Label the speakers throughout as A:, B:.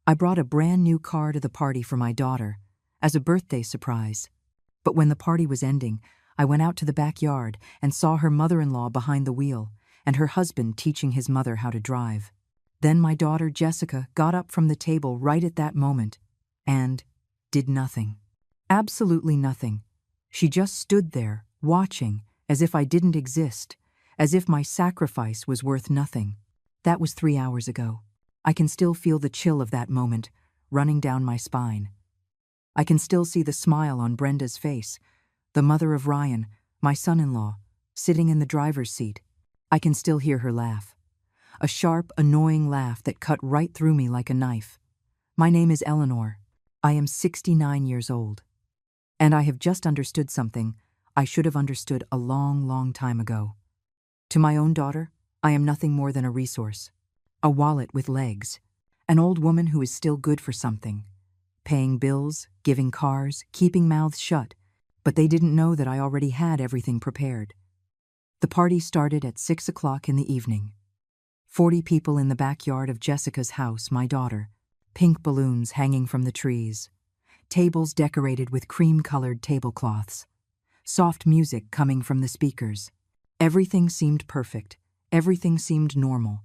A: I brought a brand new car to the party for my daughter, as a birthday surprise. But when the party was ending, I went out to the backyard and saw her mother-in-law behind the wheel and her husband teaching his mother how to drive. Then my daughter Jessica got up from the table right at that moment and did nothing. Absolutely nothing. She just stood there, watching, as if I didn't exist, as if my sacrifice was worth nothing. That was 3 hours ago. I can still feel the chill of that moment running down my spine. I can still see the smile on Brenda's face, the mother of Ryan, my son-in-law, sitting in the driver's seat. I can still hear her laugh. A sharp, annoying laugh that cut right through me like a knife. My name is Eleanor. I am 69 years old. And I have just understood something I should have understood a long, long time ago. To my own daughter, I am nothing more than a resource. A wallet with legs. An old woman who is still good for something. Paying bills, giving cars, keeping mouths shut. But they didn't know that I already had everything prepared. The party started at 6 o'clock in the evening. 40 people in the backyard of Jessica's house, my daughter. Pink balloons hanging from the trees. Tables decorated with cream-colored tablecloths. Soft music coming from the speakers. Everything seemed perfect. Everything seemed normal.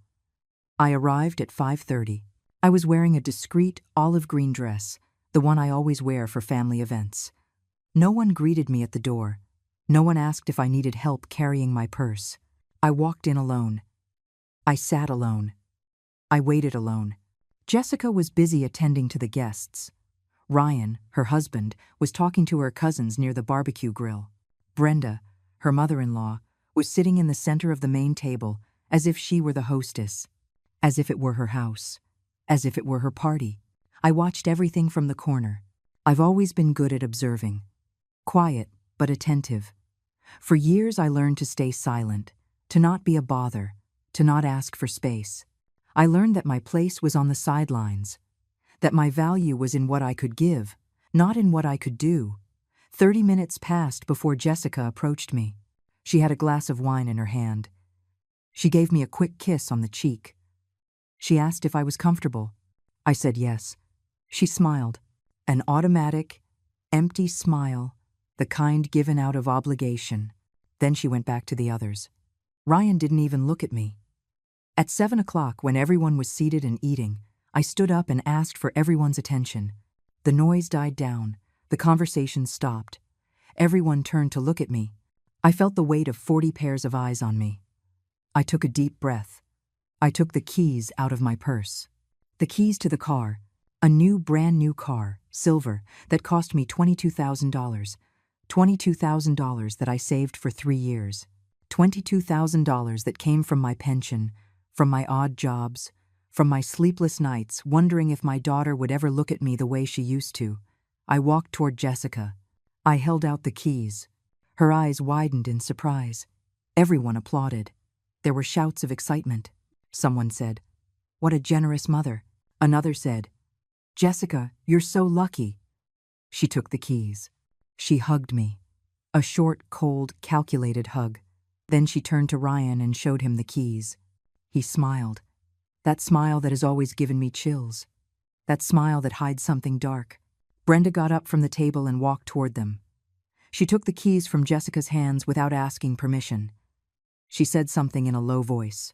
A: I arrived at 5:30. I was wearing a discreet olive green dress, the one I always wear for family events. No one greeted me at the door. No one asked if I needed help carrying my purse. I walked in alone. I sat alone. I waited alone. Jessica was busy attending to the guests. Ryan, her husband, was talking to her cousins near the barbecue grill. Brenda, her mother-in-law, was sitting in the center of the main table as if she were the hostess, as if it were her house, as if it were her party. I watched everything from the corner. I've always been good at observing. Quiet, but attentive. For years I learned to stay silent, to not be a bother, to not ask for space. I learned that my place was on the sidelines, that my value was in what I could give, not in what I could do. 30 minutes passed before Jessica approached me. She had a glass of wine in her hand. She gave me a quick kiss on the cheek. She asked if I was comfortable. I said yes. She smiled. An automatic, empty smile, the kind given out of obligation. Then she went back to the others. Ryan didn't even look at me. At 7 o'clock, when everyone was seated and eating, I stood up and asked for everyone's attention. The noise died down. The conversation stopped. Everyone turned to look at me. I felt the weight of 40 pairs of eyes on me. I took a deep breath. I took the keys out of my purse. The keys to the car, a new, brand new car, silver, that cost me $22,000. $22,000 that I saved for 3 years. $22,000 that came from my pension, from my odd jobs, from my sleepless nights wondering if my daughter would ever look at me the way she used to. I walked toward Jessica. I held out the keys. Her eyes widened in surprise. Everyone applauded. There were shouts of excitement. Someone said, "What a generous mother." Another said, "Jessica, you're so lucky." She took the keys. She hugged me. A short, cold, calculated hug. Then she turned to Ryan and showed him the keys. He smiled. That smile that has always given me chills. That smile that hides something dark. Brenda got up from the table and walked toward them. She took the keys from Jessica's hands without asking permission. She said something in a low voice.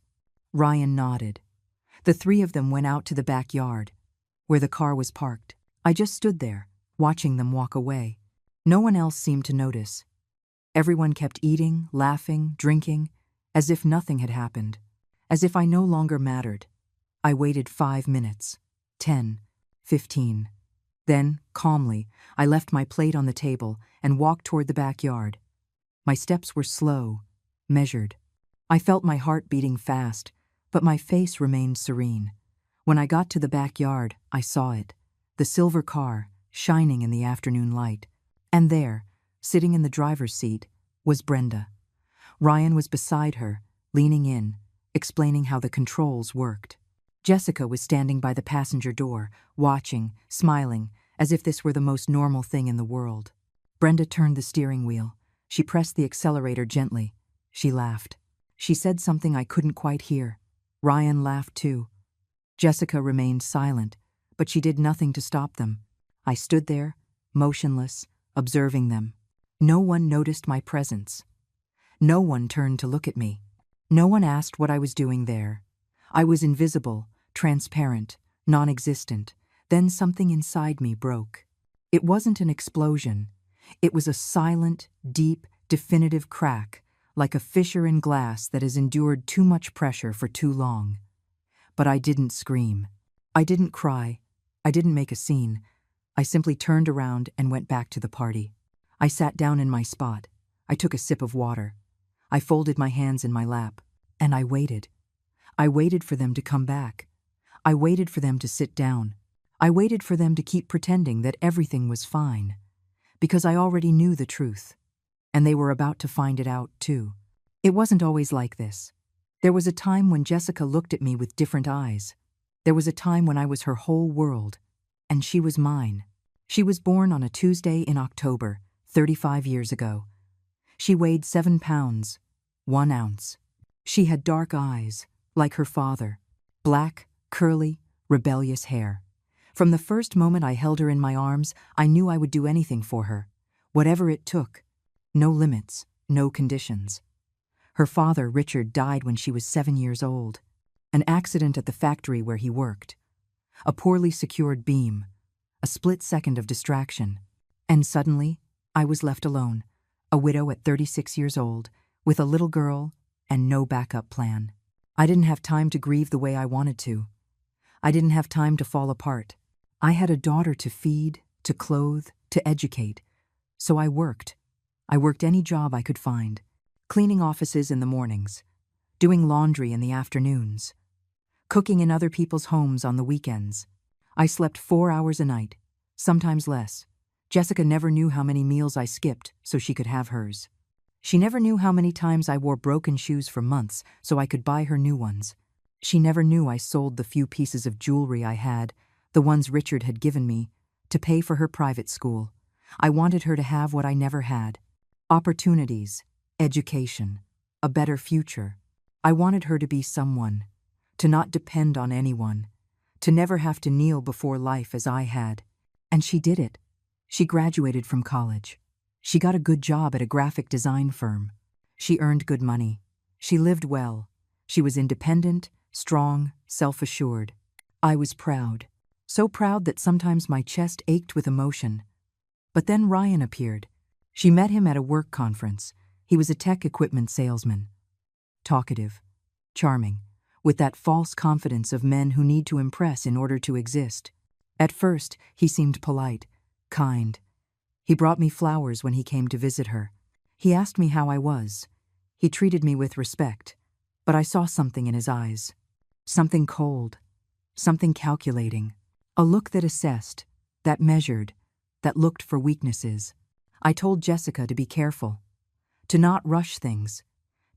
A: Ryan nodded. The three of them went out to the backyard, where the car was parked. I just stood there, watching them walk away. No one else seemed to notice. Everyone kept eating, laughing, drinking, as if nothing had happened, as if I no longer mattered. I waited 5 minutes, 10, 15. Then, calmly, I left my plate on the table and walked toward the backyard. My steps were slow, measured. I felt my heart beating fast, but my face remained serene. When I got to the backyard, I saw it, the silver car, shining in the afternoon light. And there, sitting in the driver's seat, was Brenda. Ryan was beside her, leaning in, explaining how the controls worked. Jessica was standing by the passenger door, watching, smiling, as if this were the most normal thing in the world. Brenda turned the steering wheel. She pressed the accelerator gently. She laughed. She said something I couldn't quite hear. Ryan laughed too. Jessica remained silent, but she did nothing to stop them. I stood there, motionless, observing them. No one noticed my presence. No one turned to look at me. No one asked what I was doing there. I was invisible, transparent, non-existent. Then something inside me broke. It wasn't an explosion. It was a silent, deep, definitive crack, like a fissure in glass that has endured too much pressure for too long. But I didn't scream. I didn't cry. I didn't make a scene. I simply turned around and went back to the party. I sat down in my spot. I took a sip of water. I folded my hands in my lap, and I waited. I waited for them to come back. I waited for them to sit down. I waited for them to keep pretending that everything was fine, because I already knew the truth, and they were about to find it out too. It wasn't always like this. There was a time when Jessica looked at me with different eyes. There was a time when I was her whole world, and she was mine. She was born on a Tuesday in October, 35 years ago. She weighed 7 pounds, 1 ounce. She had dark eyes, like her father, black, curly, rebellious hair. From the first moment I held her in my arms, I knew I would do anything for her, whatever it took. No limits, no conditions. Her father, Richard, died when she was 7 years old. An accident at the factory where he worked. A poorly secured beam. A split second of distraction. And suddenly, I was left alone, a widow at 36 years old, with a little girl and no backup plan. I didn't have time to grieve the way I wanted to. I didn't have time to fall apart. I had a daughter to feed, to clothe, to educate. So I worked. I worked any job I could find, cleaning offices in the mornings, doing laundry in the afternoons, cooking in other people's homes on the weekends. I slept 4 hours a night, sometimes less. Jessica never knew how many meals I skipped so she could have hers. She never knew how many times I wore broken shoes for months so I could buy her new ones. She never knew I sold the few pieces of jewelry I had, the ones Richard had given me, to pay for her private school. I wanted her to have what I never had. Opportunities, education, a better future. I wanted her to be someone, to not depend on anyone, to never have to kneel before life as I had. And she did it. She graduated from college. She got a good job at a graphic design firm. She earned good money. She lived well. She was independent, strong, self-assured. I was proud. So proud that sometimes my chest ached with emotion. But then Ryan appeared. She met him at a work conference. He was a tech equipment salesman. Talkative, charming, with that false confidence of men who need to impress in order to exist. At first, he seemed polite, kind. He brought me flowers when he came to visit her. He asked me how I was. He treated me with respect. But I saw something in his eyes. Something cold. Something calculating. A look that assessed, that measured, that looked for weaknesses. I told Jessica to be careful, to not rush things,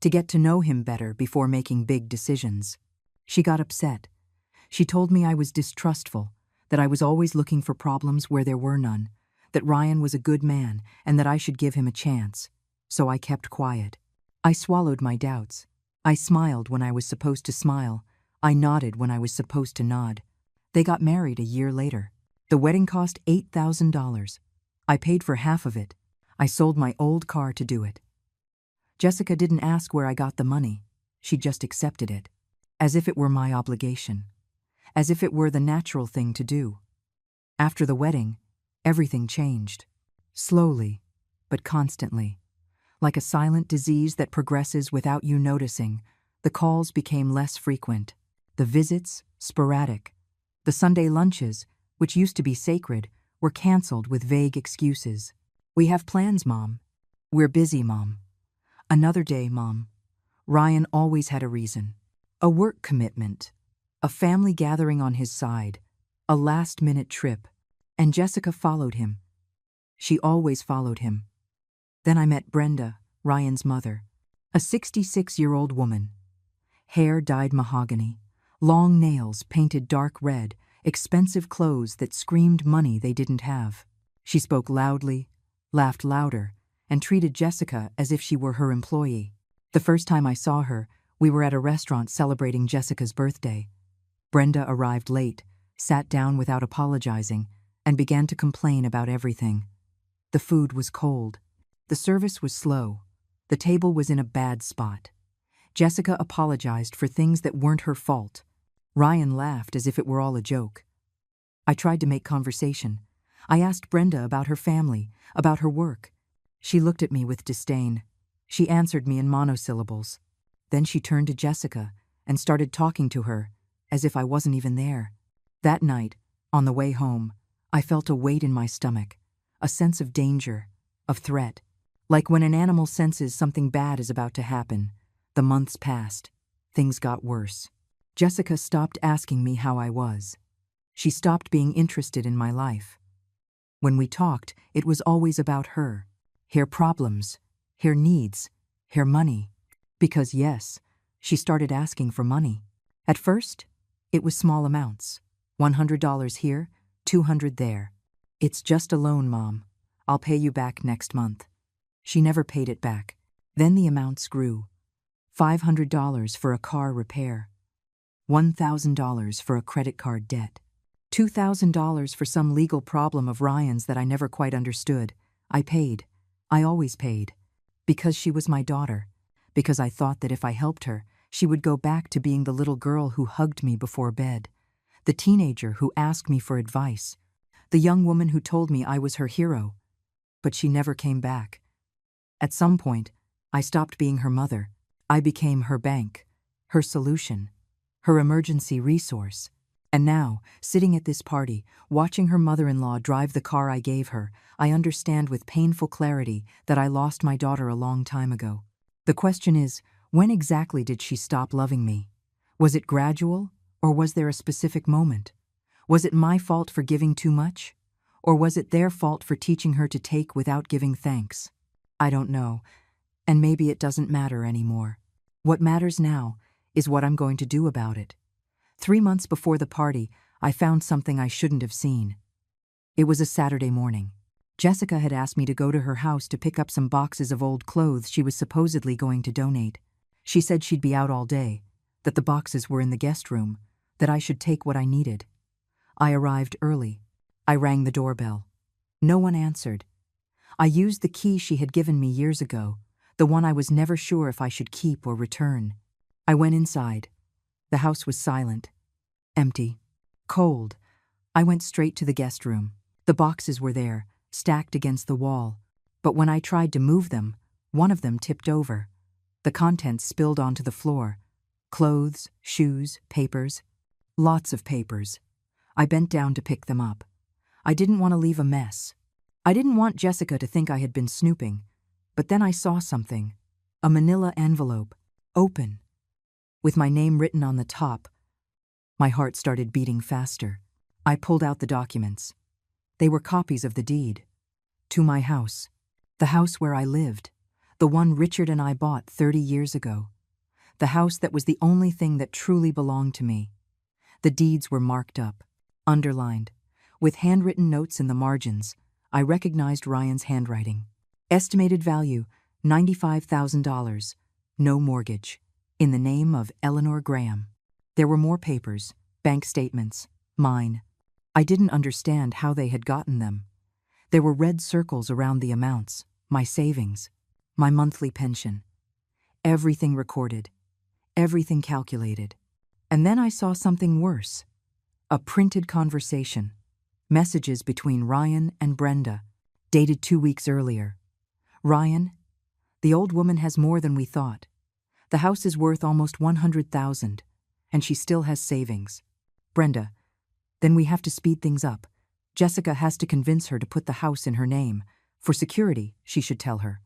A: to get to know him better before making big decisions. She got upset. She told me I was distrustful, that I was always looking for problems where there were none, that Ryan was a good man and that I should give him a chance. So I kept quiet. I swallowed my doubts. I smiled when I was supposed to smile. I nodded when I was supposed to nod. They got married a year later. The wedding cost $8,000. I paid for half of it. I sold my old car to do it. Jessica didn't ask where I got the money. She just accepted it, as if it were my obligation, as if it were the natural thing to do. After the wedding, everything changed. Slowly, but constantly. Like a silent disease that progresses without you noticing, the calls became less frequent. The visits, sporadic. The Sunday lunches, which used to be sacred, were canceled with vague excuses. We have plans, Mom. We're busy, Mom. Another day, Mom. Ryan always had a reason. A work commitment. A family gathering on his side. A last-minute trip. And Jessica followed him. She always followed him. Then I met Brenda, Ryan's mother. A 66-year-old woman. Hair dyed mahogany. Long nails painted dark red, expensive clothes that screamed money they didn't have. She spoke loudly, laughed louder, and treated Jessica as if she were her employee. The first time I saw her, we were at a restaurant celebrating Jessica's birthday. Brenda arrived late, sat down without apologizing, and began to complain about everything. The food was cold. The service was slow. The table was in a bad spot. Jessica apologized for things that weren't her fault. Ryan laughed as if it were all a joke. I tried to make conversation. I asked Brenda about her family, about her work. She looked at me with disdain. She answered me in monosyllables. Then she turned to Jessica and started talking to her, as if I wasn't even there. That night, on the way home, I felt a weight in my stomach, a sense of danger, of threat. Like when an animal senses something bad is about to happen. The months passed. Things got worse. Jessica stopped asking me how I was. She stopped being interested in my life. When we talked, it was always about her problems, her needs, her money. Because yes, she started asking for money. At first, it was small amounts. $100 here, $200 there. It's just a loan, Mom. I'll pay you back next month. She never paid it back. Then the amounts grew. $500 for a car repair. $1,000 for a credit card debt. $2,000 for some legal problem of Ryan's that I never quite understood. I paid. I always paid. Because she was my daughter. Because I thought that if I helped her, she would go back to being the little girl who hugged me before bed. The teenager who asked me for advice. The young woman who told me I was her hero. But she never came back. At some point, I stopped being her mother. I became her bank, her solution, her emergency resource. And now, sitting at this party, watching her mother-in-law drive the car I gave her, I understand with painful clarity that I lost my daughter a long time ago. The question is, when exactly did she stop loving me? Was it gradual, or was there a specific moment? Was it my fault for giving too much? Or was it their fault for teaching her to take without giving thanks? I don't know, and maybe it doesn't matter anymore. What matters now is what I'm going to do about it. 3 months before the party, I found something I shouldn't have seen. It was a Saturday morning. Jessica had asked me to go to her house to pick up some boxes of old clothes she was supposedly going to donate. She said she'd be out all day, that the boxes were in the guest room, that I should take what I needed. I arrived early. I rang the doorbell. No one answered. I used the key she had given me years ago, the one I was never sure if I should keep or return. I went inside. The house was silent, empty, cold. I went straight to the guest room. The boxes were there, stacked against the wall. But when I tried to move them, one of them tipped over. The contents spilled onto the floor. Clothes, shoes, papers. Lots of papers. I bent down to pick them up. I didn't want to leave a mess. I didn't want Jessica to think I had been snooping. But then I saw something. A manila envelope, open, with my name written on the top. My heart started beating faster. I pulled out the documents. They were copies of the deed. To my house. The house where I lived. The one Richard and I bought 30 years ago. The house that was the only thing that truly belonged to me. The deeds were marked up, underlined. With handwritten notes in the margins, I recognized Ryan's handwriting. Estimated value, $95,000. No mortgage. In the name of Eleanor Graham. There were more papers, bank statements, mine. I didn't understand how they had gotten them. There were red circles around the amounts, my savings, my monthly pension. Everything recorded, everything calculated. And then I saw something worse. A printed conversation. Messages between Ryan and Brenda, dated 2 weeks earlier. Ryan, the old woman has more than we thought. The house is worth almost $100,000, and she still has savings. Brenda, then we have to speed things up. Jessica has to convince her to put the house in her name. For security, she should tell her.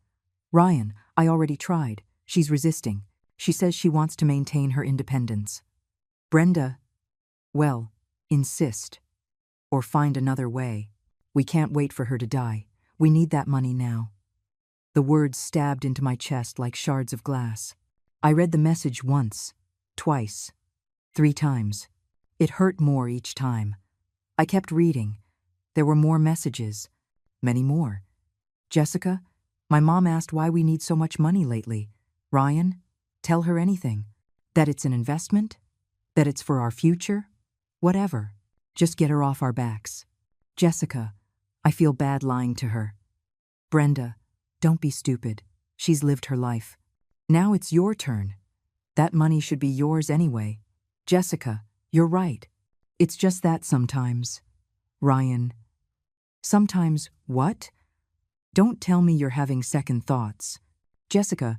A: Ryan, I already tried. She's resisting. She says she wants to maintain her independence. Brenda, well, insist. Or find another way. We can't wait for her to die. We need that money now. The words stabbed into my chest like shards of glass. I read the message once, twice, 3 times. It hurt more each time. I kept reading. There were more messages. Many more. Jessica, my mom asked why we need so much money lately. Ryan, tell her anything. That it's an investment? That it's for our future? Whatever. Just get her off our backs. Jessica, I feel bad lying to her. Brenda, don't be stupid. She's lived her life. Now it's your turn. That money should be yours anyway. Jessica, you're right. It's just that sometimes. Ryan. Sometimes what? Don't tell me you're having second thoughts. Jessica,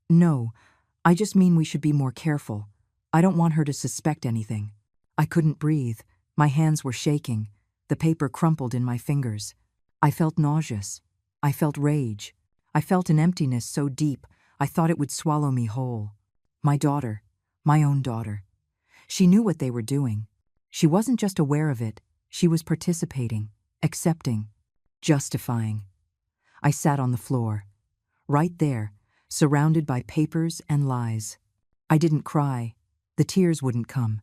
A: no, I just mean we should be more careful. I don't want her to suspect anything. I couldn't breathe. My hands were shaking. The paper crumpled in my fingers. I felt nauseous. I felt rage. I felt an emptiness so deep, I thought it would swallow me whole. My daughter, my own daughter. She knew what they were doing. She wasn't just aware of it, she was participating, accepting, justifying. I sat on the floor, right there, surrounded by papers and lies. I didn't cry. The tears wouldn't come.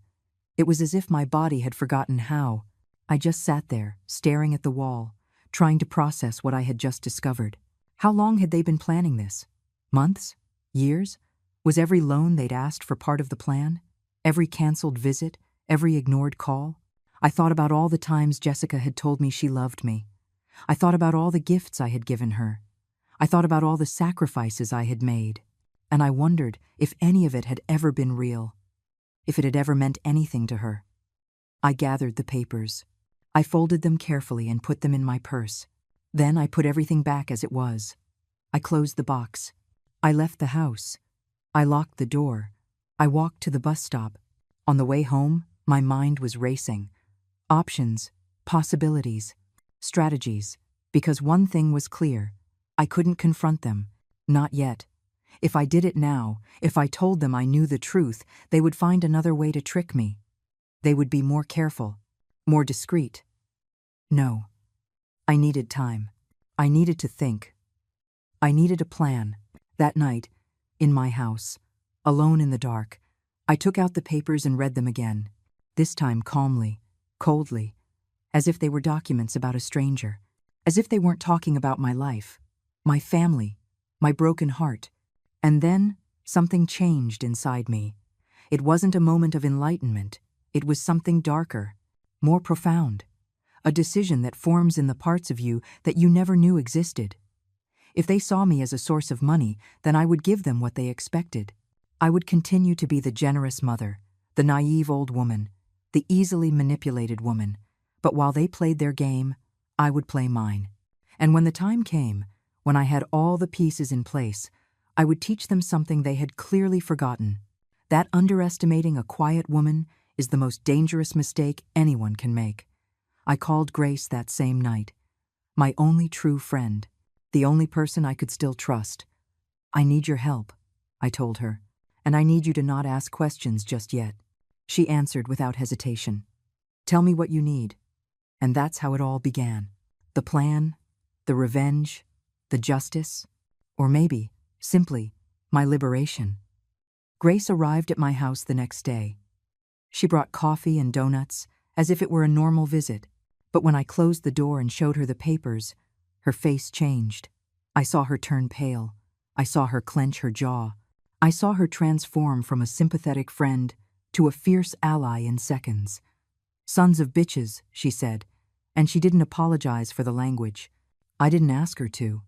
A: It was as if my body had forgotten how. I just sat there, staring at the wall, trying to process what I had just discovered. How long had they been planning this? Months? Years? Was every loan they'd asked for part of the plan? Every canceled visit? Every ignored call? I thought about all the times Jessica had told me she loved me. I thought about all the gifts I had given her. I thought about all the sacrifices I had made. And I wondered if any of it had ever been real. If it had ever meant anything to her. I gathered the papers. I folded them carefully and put them in my purse. Then I put everything back as it was. I closed the box. I left the house. I locked the door. I walked to the bus stop. On the way home, my mind was racing. Options, possibilities, strategies, because one thing was clear. I couldn't confront them. Not yet. If I did it now, if I told them I knew the truth, they would find another way to trick me. They would be more careful, more discreet. No. I needed time. I needed to think. I needed a plan. That night, in my house, alone in the dark, I took out the papers and read them again, this time calmly, coldly, as if they were documents about a stranger, as if they weren't talking about my life, my family, my broken heart. And then something changed inside me. It wasn't a moment of enlightenment. It was something darker, more profound, a decision that forms in the parts of you that you never knew existed. If they saw me as a source of money, then I would give them what they expected. I would continue to be the generous mother, the naive old woman, the easily manipulated woman. But while they played their game, I would play mine. And when the time came, when I had all the pieces in place, I would teach them something they had clearly forgotten. That underestimating a quiet woman is the most dangerous mistake anyone can make. I called Grace that same night, my only true friend, the only person I could still trust. I need your help, I told her, and I need you to not ask questions just yet. She answered without hesitation. Tell me what you need. And that's how it all began. The plan, the revenge, the justice, or maybe, simply, my liberation. Grace arrived at my house the next day. She brought coffee and donuts, as if it were a normal visit, but when I closed the door and showed her the papers, her face changed. I saw her turn pale. I saw her clench her jaw. I saw her transform from a sympathetic friend to a fierce ally in seconds. Sons of bitches, she said, and she didn't apologize for the language. I didn't ask her to.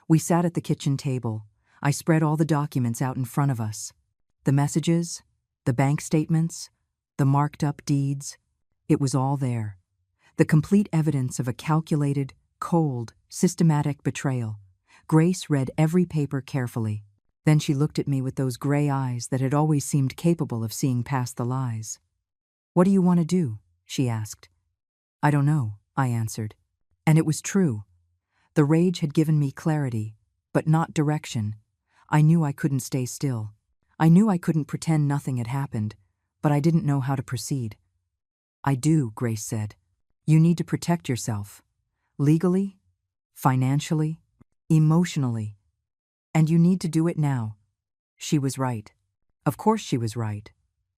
A: We sat at the kitchen table. I spread all the documents out in front of us. The messages, the bank statements, the marked up deeds. It was all there. The complete evidence of a calculated, cold, systematic betrayal. Grace read every paper carefully. Then she looked at me with those gray eyes that had always seemed capable of seeing past the lies. What do you want to do? She asked. I don't know, I answered. And it was true. The rage had given me clarity, but not direction. I knew I couldn't stay still. I knew I couldn't pretend nothing had happened, but I didn't know how to proceed. I do, Grace said. You need to protect yourself. Legally, financially, emotionally. And you need to do it now. She was right. Of course she was right.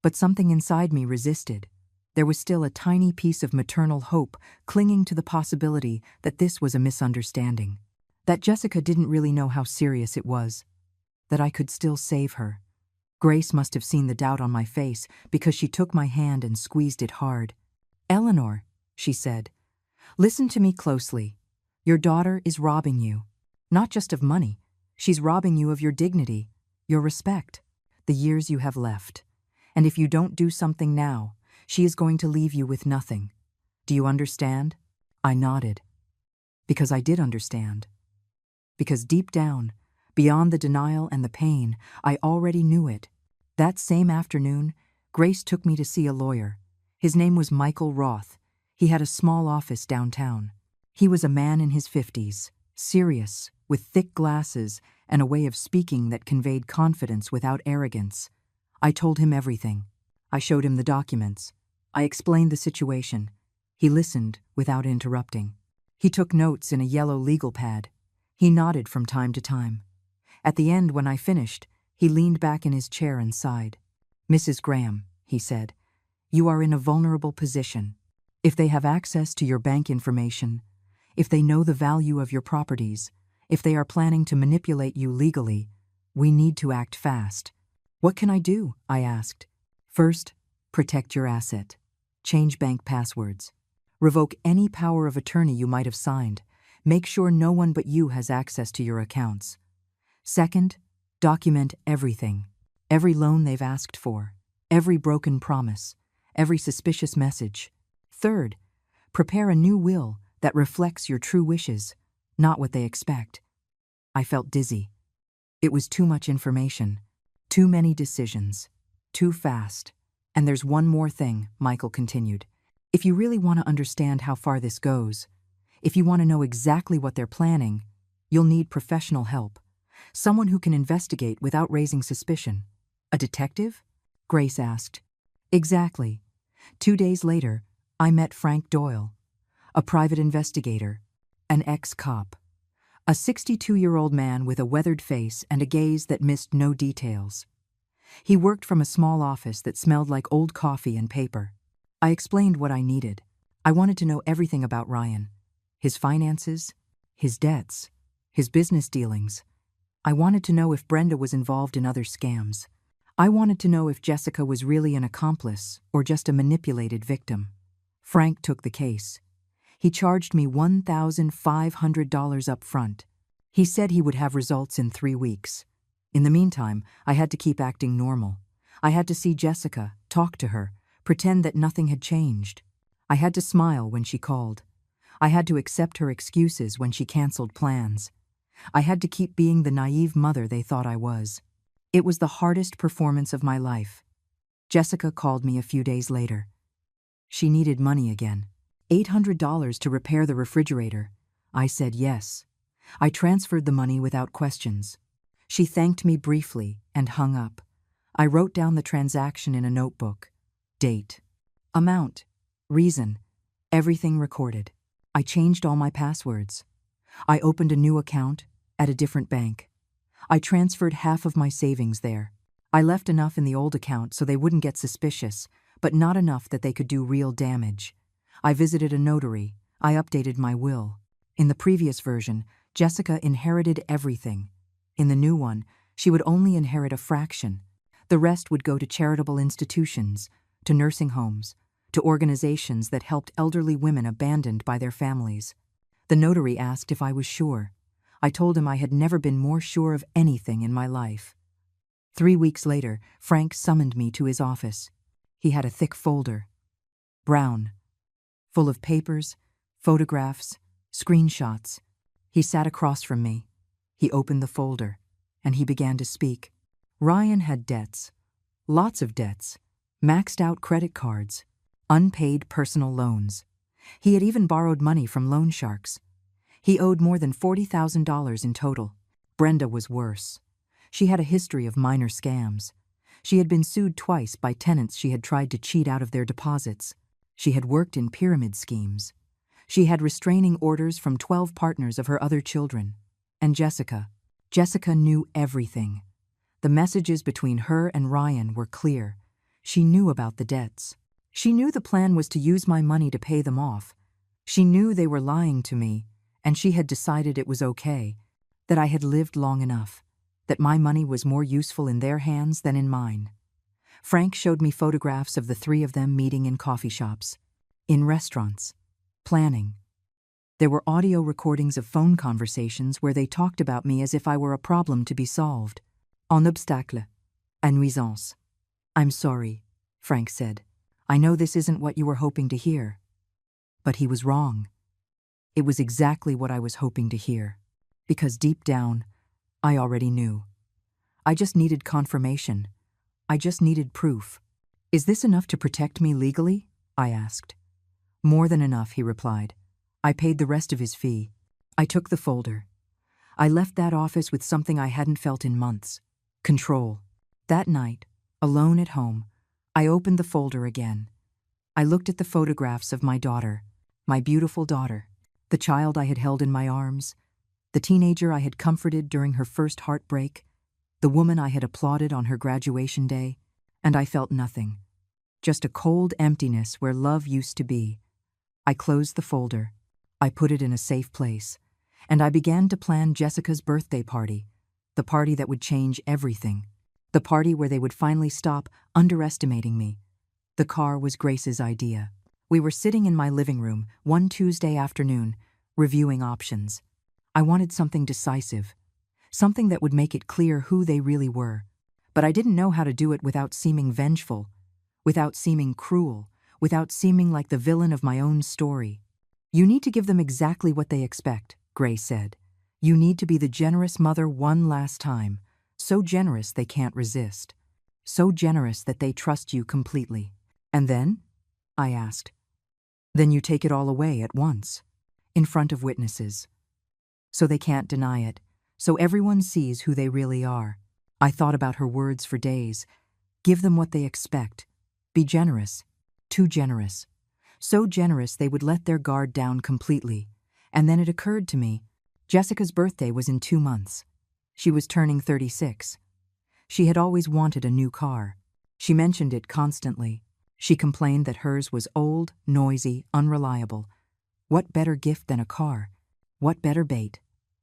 A: But something inside me resisted. There was still a tiny piece of maternal hope clinging to the possibility that this was a misunderstanding. That Jessica didn't really know how serious it was. That I could still save her. Grace must have seen the doubt on my face because she took my hand and squeezed it hard. Eleanor, she said, listen to me closely. Your daughter is robbing you. Not just of money. She's robbing you of your dignity, your respect, the years you have left. And if you don't do something now, she is going to leave you with nothing. Do you understand? I nodded. Because I did understand. Because deep down, beyond the denial and the pain, I already knew it. That same afternoon, Grace took me to see a lawyer. His name was Michael Roth. He had a small office downtown. He was a man in his 50s, serious, with thick glasses and a way of speaking that conveyed confidence without arrogance. I told him everything. I showed him the documents. I explained the situation. He listened without interrupting. He took notes in a yellow legal pad. He nodded from time to time. At the end, when I finished, he leaned back in his chair and sighed. Mrs. Graham, he said, you are in a vulnerable position. If they have access to your bank information, if they know the value of your properties, if they are planning to manipulate you legally, we need to act fast. What can I do? I asked. First, protect your asset. Change bank passwords. Revoke any power of attorney you might have signed. Make sure no one but you has access to your accounts. Second, document everything. Every loan they've asked for. Every broken promise. Every suspicious message. Third, prepare a new will that reflects your true wishes, not what they expect. I felt dizzy. It was too much information. Too many decisions. Too fast. And there's one more thing, Michael continued. If you really want to understand how far this goes, if you want to know exactly what they're planning, you'll need professional help. Someone who can investigate without raising suspicion. A detective? Grace asked. Exactly. 2 days later, I met Frank Doyle, a private investigator, an ex-cop, a 62-year-old man with a weathered face and a gaze that missed no details. He worked from a small office that smelled like old coffee and paper. I explained what I needed. I wanted to know everything about Ryan, his finances, his debts, his business dealings. I wanted to know if Brenda was involved in other scams. I wanted to know if Jessica was really an accomplice or just a manipulated victim. Frank took the case. He charged me $1,500 up front. He said he would have results in 3 weeks. In the meantime, I had to keep acting normal. I had to see Jessica, talk to her, pretend that nothing had changed. I had to smile when she called. I had to accept her excuses when she canceled plans. I had to keep being the naive mother they thought I was. It was the hardest performance of my life. Jessica called me a few days later. She needed money again. $800 to repair the refrigerator. I said yes. I transferred the money without questions. She thanked me briefly and hung up. I wrote down the transaction in a notebook. Date, amount, reason, everything recorded. I changed all my passwords. I opened a new account at a different bank. I transferred half of my savings there. I left enough in the old account so they wouldn't get suspicious, but not enough that they could do real damage. I visited a notary. I updated my will. In the previous version, Jessica inherited everything. In the new one, she would only inherit a fraction. The rest would go to charitable institutions, to nursing homes, to organizations that helped elderly women abandoned by their families. The notary asked if I was sure. I told him I had never been more sure of anything in my life. 3 weeks later, Frank summoned me to his office. He had a thick folder, brown, full of papers, photographs, screenshots. He sat across from me. He opened the folder, and he began to speak. Ryan had debts, lots of debts, maxed out credit cards, unpaid personal loans. He had even borrowed money from loan sharks. He owed more than $40,000 in total. Brenda was worse. She had a history of minor scams. She had been sued twice by tenants she had tried to cheat out of their deposits. She had worked in pyramid schemes. She had restraining orders from 12 partners of her other children. And Jessica knew everything. The messages between her and Ryan were clear. She knew about the debts. She knew the plan was to use my money to pay them off. She knew they were lying to me, and she had decided it was okay, that I had lived long enough, that my money was more useful in their hands than in mine. Frank showed me photographs of the 3 of them meeting in coffee shops. in restaurants, planning. There were audio recordings of phone conversations where they talked about me as if I were a problem to be solved. Un obstacle. A nuisance. I'm sorry, Frank said. I know this isn't what you were hoping to hear. But he was wrong. It was exactly what I was hoping to hear. Because deep down, I already knew. I just needed confirmation. I just needed proof. Is this enough to protect me legally? I asked. More than enough, he replied. I paid the rest of his fee. I took the folder. I left that office with something I hadn't felt in months. Control. That night, alone at home, I opened the folder again. I looked at the photographs of my daughter, my beautiful daughter, the child I had held in my arms, the teenager I had comforted during her first heartbreak, the woman I had applauded on her graduation day, and I felt nothing. Just a cold emptiness where love used to be. I closed the folder. I put it in a safe place, and I began to plan Jessica's birthday party, the party that would change everything, the party where they would finally stop underestimating me. The car was Grace's idea. We were sitting in my living room one Tuesday afternoon, reviewing options. I wanted something decisive, something that would make it clear who they really were, but I didn't know how to do it without seeming vengeful, without seeming cruel, without seeming like the villain of my own story. You need to give them exactly what they expect, Grace said. You need to be the generous mother one last time, so generous they can't resist, so generous that they trust you completely. And then? I asked. Then you take it all away at once, in front of witnesses. So they can't deny it, so everyone sees who they really are. I thought about her words for days. Give them what they expect. Be generous. Too generous. So generous they would let their guard down completely. And then it occurred to me, Jessica's birthday was in 2 months. She was turning 36. She had always wanted a new car. She mentioned it constantly. She complained that hers was old, noisy, unreliable. What better gift than a car? What better bait?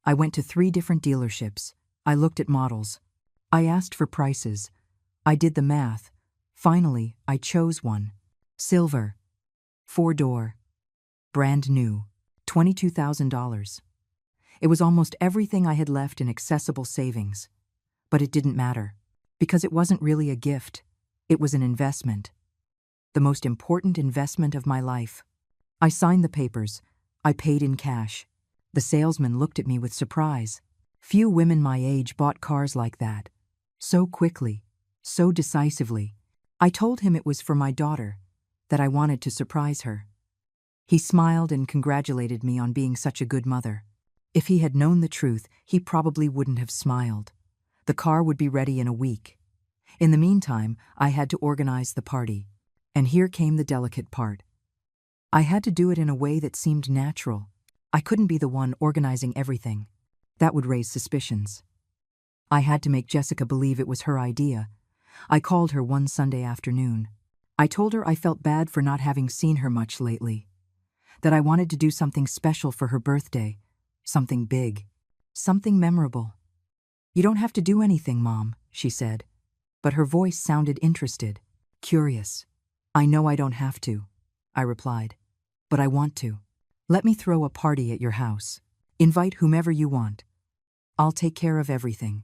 A: I went to 3 different dealerships. I looked at models. I asked for prices. I did the math. Finally, I chose one. Silver. 4-door. Brand new. $22,000. It was almost everything I had left in accessible savings. But it didn't matter, because it wasn't really a gift. It was an investment. The most important investment of my life. I signed the papers. I paid in cash. The salesman looked at me with surprise. Few women my age bought cars like that. So quickly, so decisively. I told him it was for my daughter, that I wanted to surprise her. He smiled and congratulated me on being such a good mother. If he had known the truth, he probably wouldn't have smiled. The car would be ready in a week. In the meantime, I had to organize the party. And here came the delicate part. I had to do it in a way that seemed natural. I couldn't be the one organizing everything. That would raise suspicions. I had to make Jessica believe it was her idea. I called her one Sunday afternoon. I told her I felt bad for not having seen her much lately. That I wanted to do something special for her birthday. Something big. Something memorable. You don't have to do anything, Mom, she said. But her voice sounded interested, curious. I know I don't have to, I replied. But I want to. Let me throw a party at your house. Invite whomever you want. I'll take care of everything.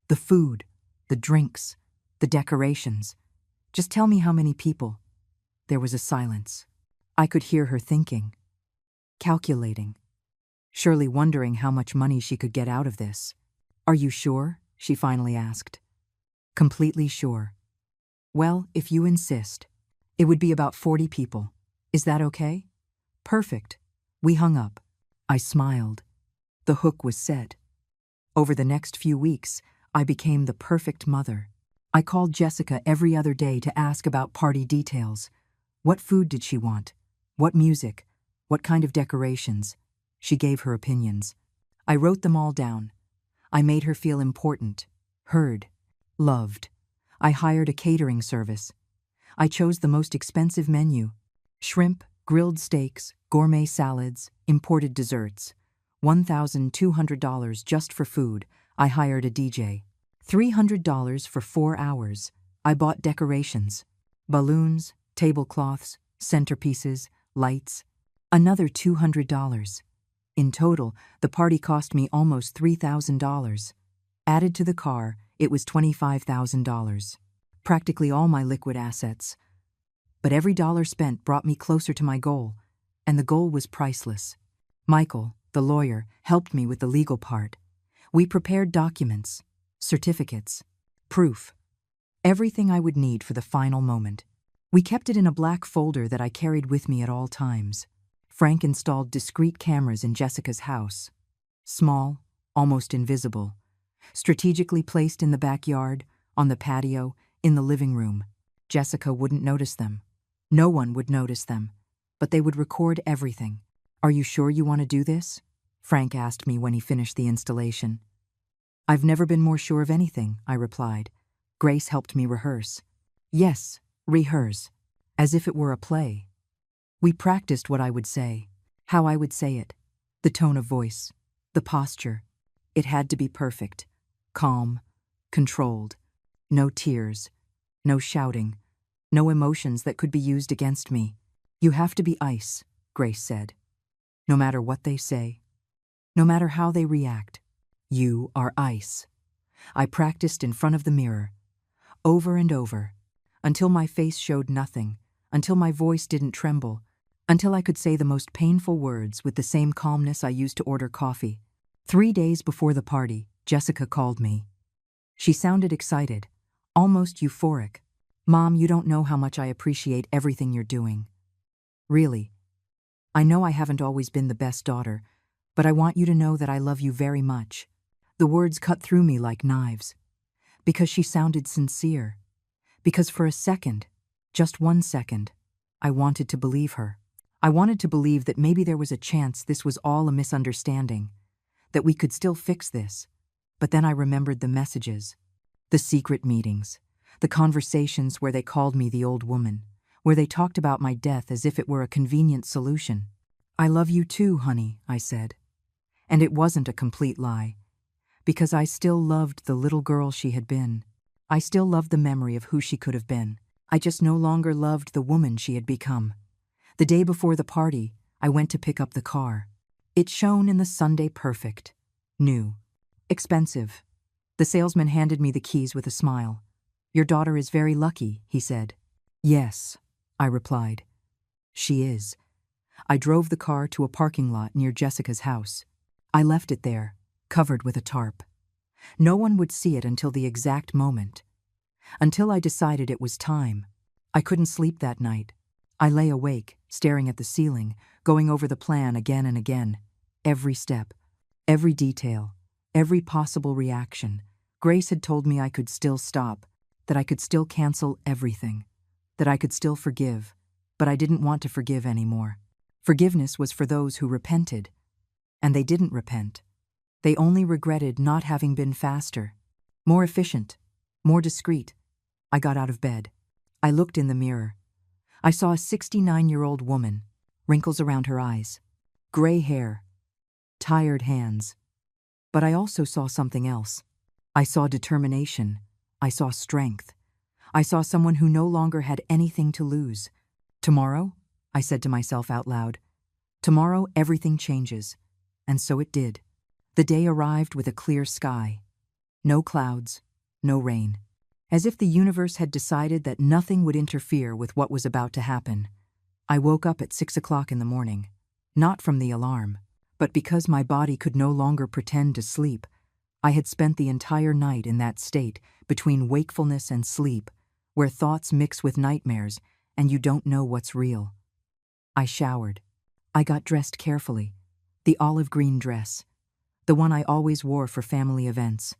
A: The food, the drinks, the decorations. Just tell me how many people. There was a silence. I could hear her thinking. Calculating. Surely wondering how much money she could get out of this. Are you sure? She finally asked. Completely sure. Well, if you insist. It would be about 40 people. Is that okay? Perfect. We hung up. I smiled. The hook was set. Over the next few weeks, I became the perfect mother. I called Jessica every other day to ask about party details. What food did she want? What music? What kind of decorations? She gave her opinions. I wrote them all down. I made her feel important, heard, loved. I hired a catering service. I chose the most expensive menu. Shrimp, grilled steaks, gourmet salads, imported desserts. $1,200 just for food. I hired a DJ. $300 for 4 hours. I bought decorations. Balloons, tablecloths, centerpieces, lights, another $200. In total, the party cost me almost $3,000. Added to the car, it was $25,000. Practically all my liquid assets. But every dollar spent brought me closer to my goal, and the goal was priceless. Michael, the lawyer, helped me with the legal part. We prepared documents, certificates, proof, everything I would need for the final moment. We kept it in a black folder that I carried with me at all times. Frank installed discreet cameras in Jessica's house. Small, almost invisible, strategically placed in the backyard, on the patio, in the living room. Jessica wouldn't notice them. No one would notice them, but they would record everything. "Are you sure you want to do this?" Frank asked me when he finished the installation. "I've never been more sure of anything," I replied. Grace helped me rehearse. Yes, rehearse, as if it were a play. We practiced what I would say, how I would say it, the tone of voice, the posture. It had to be perfect, calm, controlled, no tears, no shouting, no emotions that could be used against me. "You have to be ice," Grace said. "No matter what they say, no matter how they react, you are ice." I practiced in front of the mirror, over and over, until my face showed nothing, until my voice didn't tremble, until I could say the most painful words with the same calmness I used to order coffee. 3 days before the party, Jessica called me. She sounded excited, almost euphoric. "Mom, you don't know how much I appreciate everything you're doing. Really. I know I haven't always been the best daughter, but I want you to know that I love you very much." The words cut through me like knives. Because she sounded sincere. Because for a second, just 1 second, I wanted to believe her. I wanted to believe that maybe there was a chance this was all a misunderstanding, that we could still fix this. But then I remembered the messages, the secret meetings, the conversations where they called me the old woman, where they talked about my death as if it were a convenient solution. "I love you too, honey," I said. And it wasn't a complete lie, because I still loved the little girl she had been. I still loved the memory of who she could have been. I just no longer loved the woman she had become. The day before the party, I went to pick up the car. It shone in the Sunday perfect, new, expensive. The salesman handed me the keys with a smile. "Your daughter is very lucky," he said. "Yes," I replied. "She is." I drove the car to a parking lot near Jessica's house. I left it there, covered with a tarp. No one would see it until the exact moment. Until I decided it was time. I couldn't sleep that night. I lay awake, staring at the ceiling, going over the plan again and again. Every step, every detail, every possible reaction. Grace had told me I could still stop, that I could still cancel everything, that I could still forgive, but I didn't want to forgive anymore. Forgiveness was for those who repented, and they didn't repent. They only regretted not having been faster, more efficient, more discreet. I got out of bed. I looked in the mirror. I saw a 69-year-old woman, wrinkles around her eyes, gray hair, tired hands. But I also saw something else. I saw determination. I saw strength. I saw someone who no longer had anything to lose. "Tomorrow," I said to myself out loud, "tomorrow everything changes." And so it did. The day arrived with a clear sky. No clouds, no rain. As if the universe had decided that nothing would interfere with what was about to happen. I woke up at 6 o'clock in the morning, not from the alarm, but because my body could no longer pretend to sleep. I had spent the entire night in that state, between wakefulness and sleep, where thoughts mix with nightmares and you don't know what's real. I showered. I got dressed carefully. The olive green dress, the one I always wore for family events.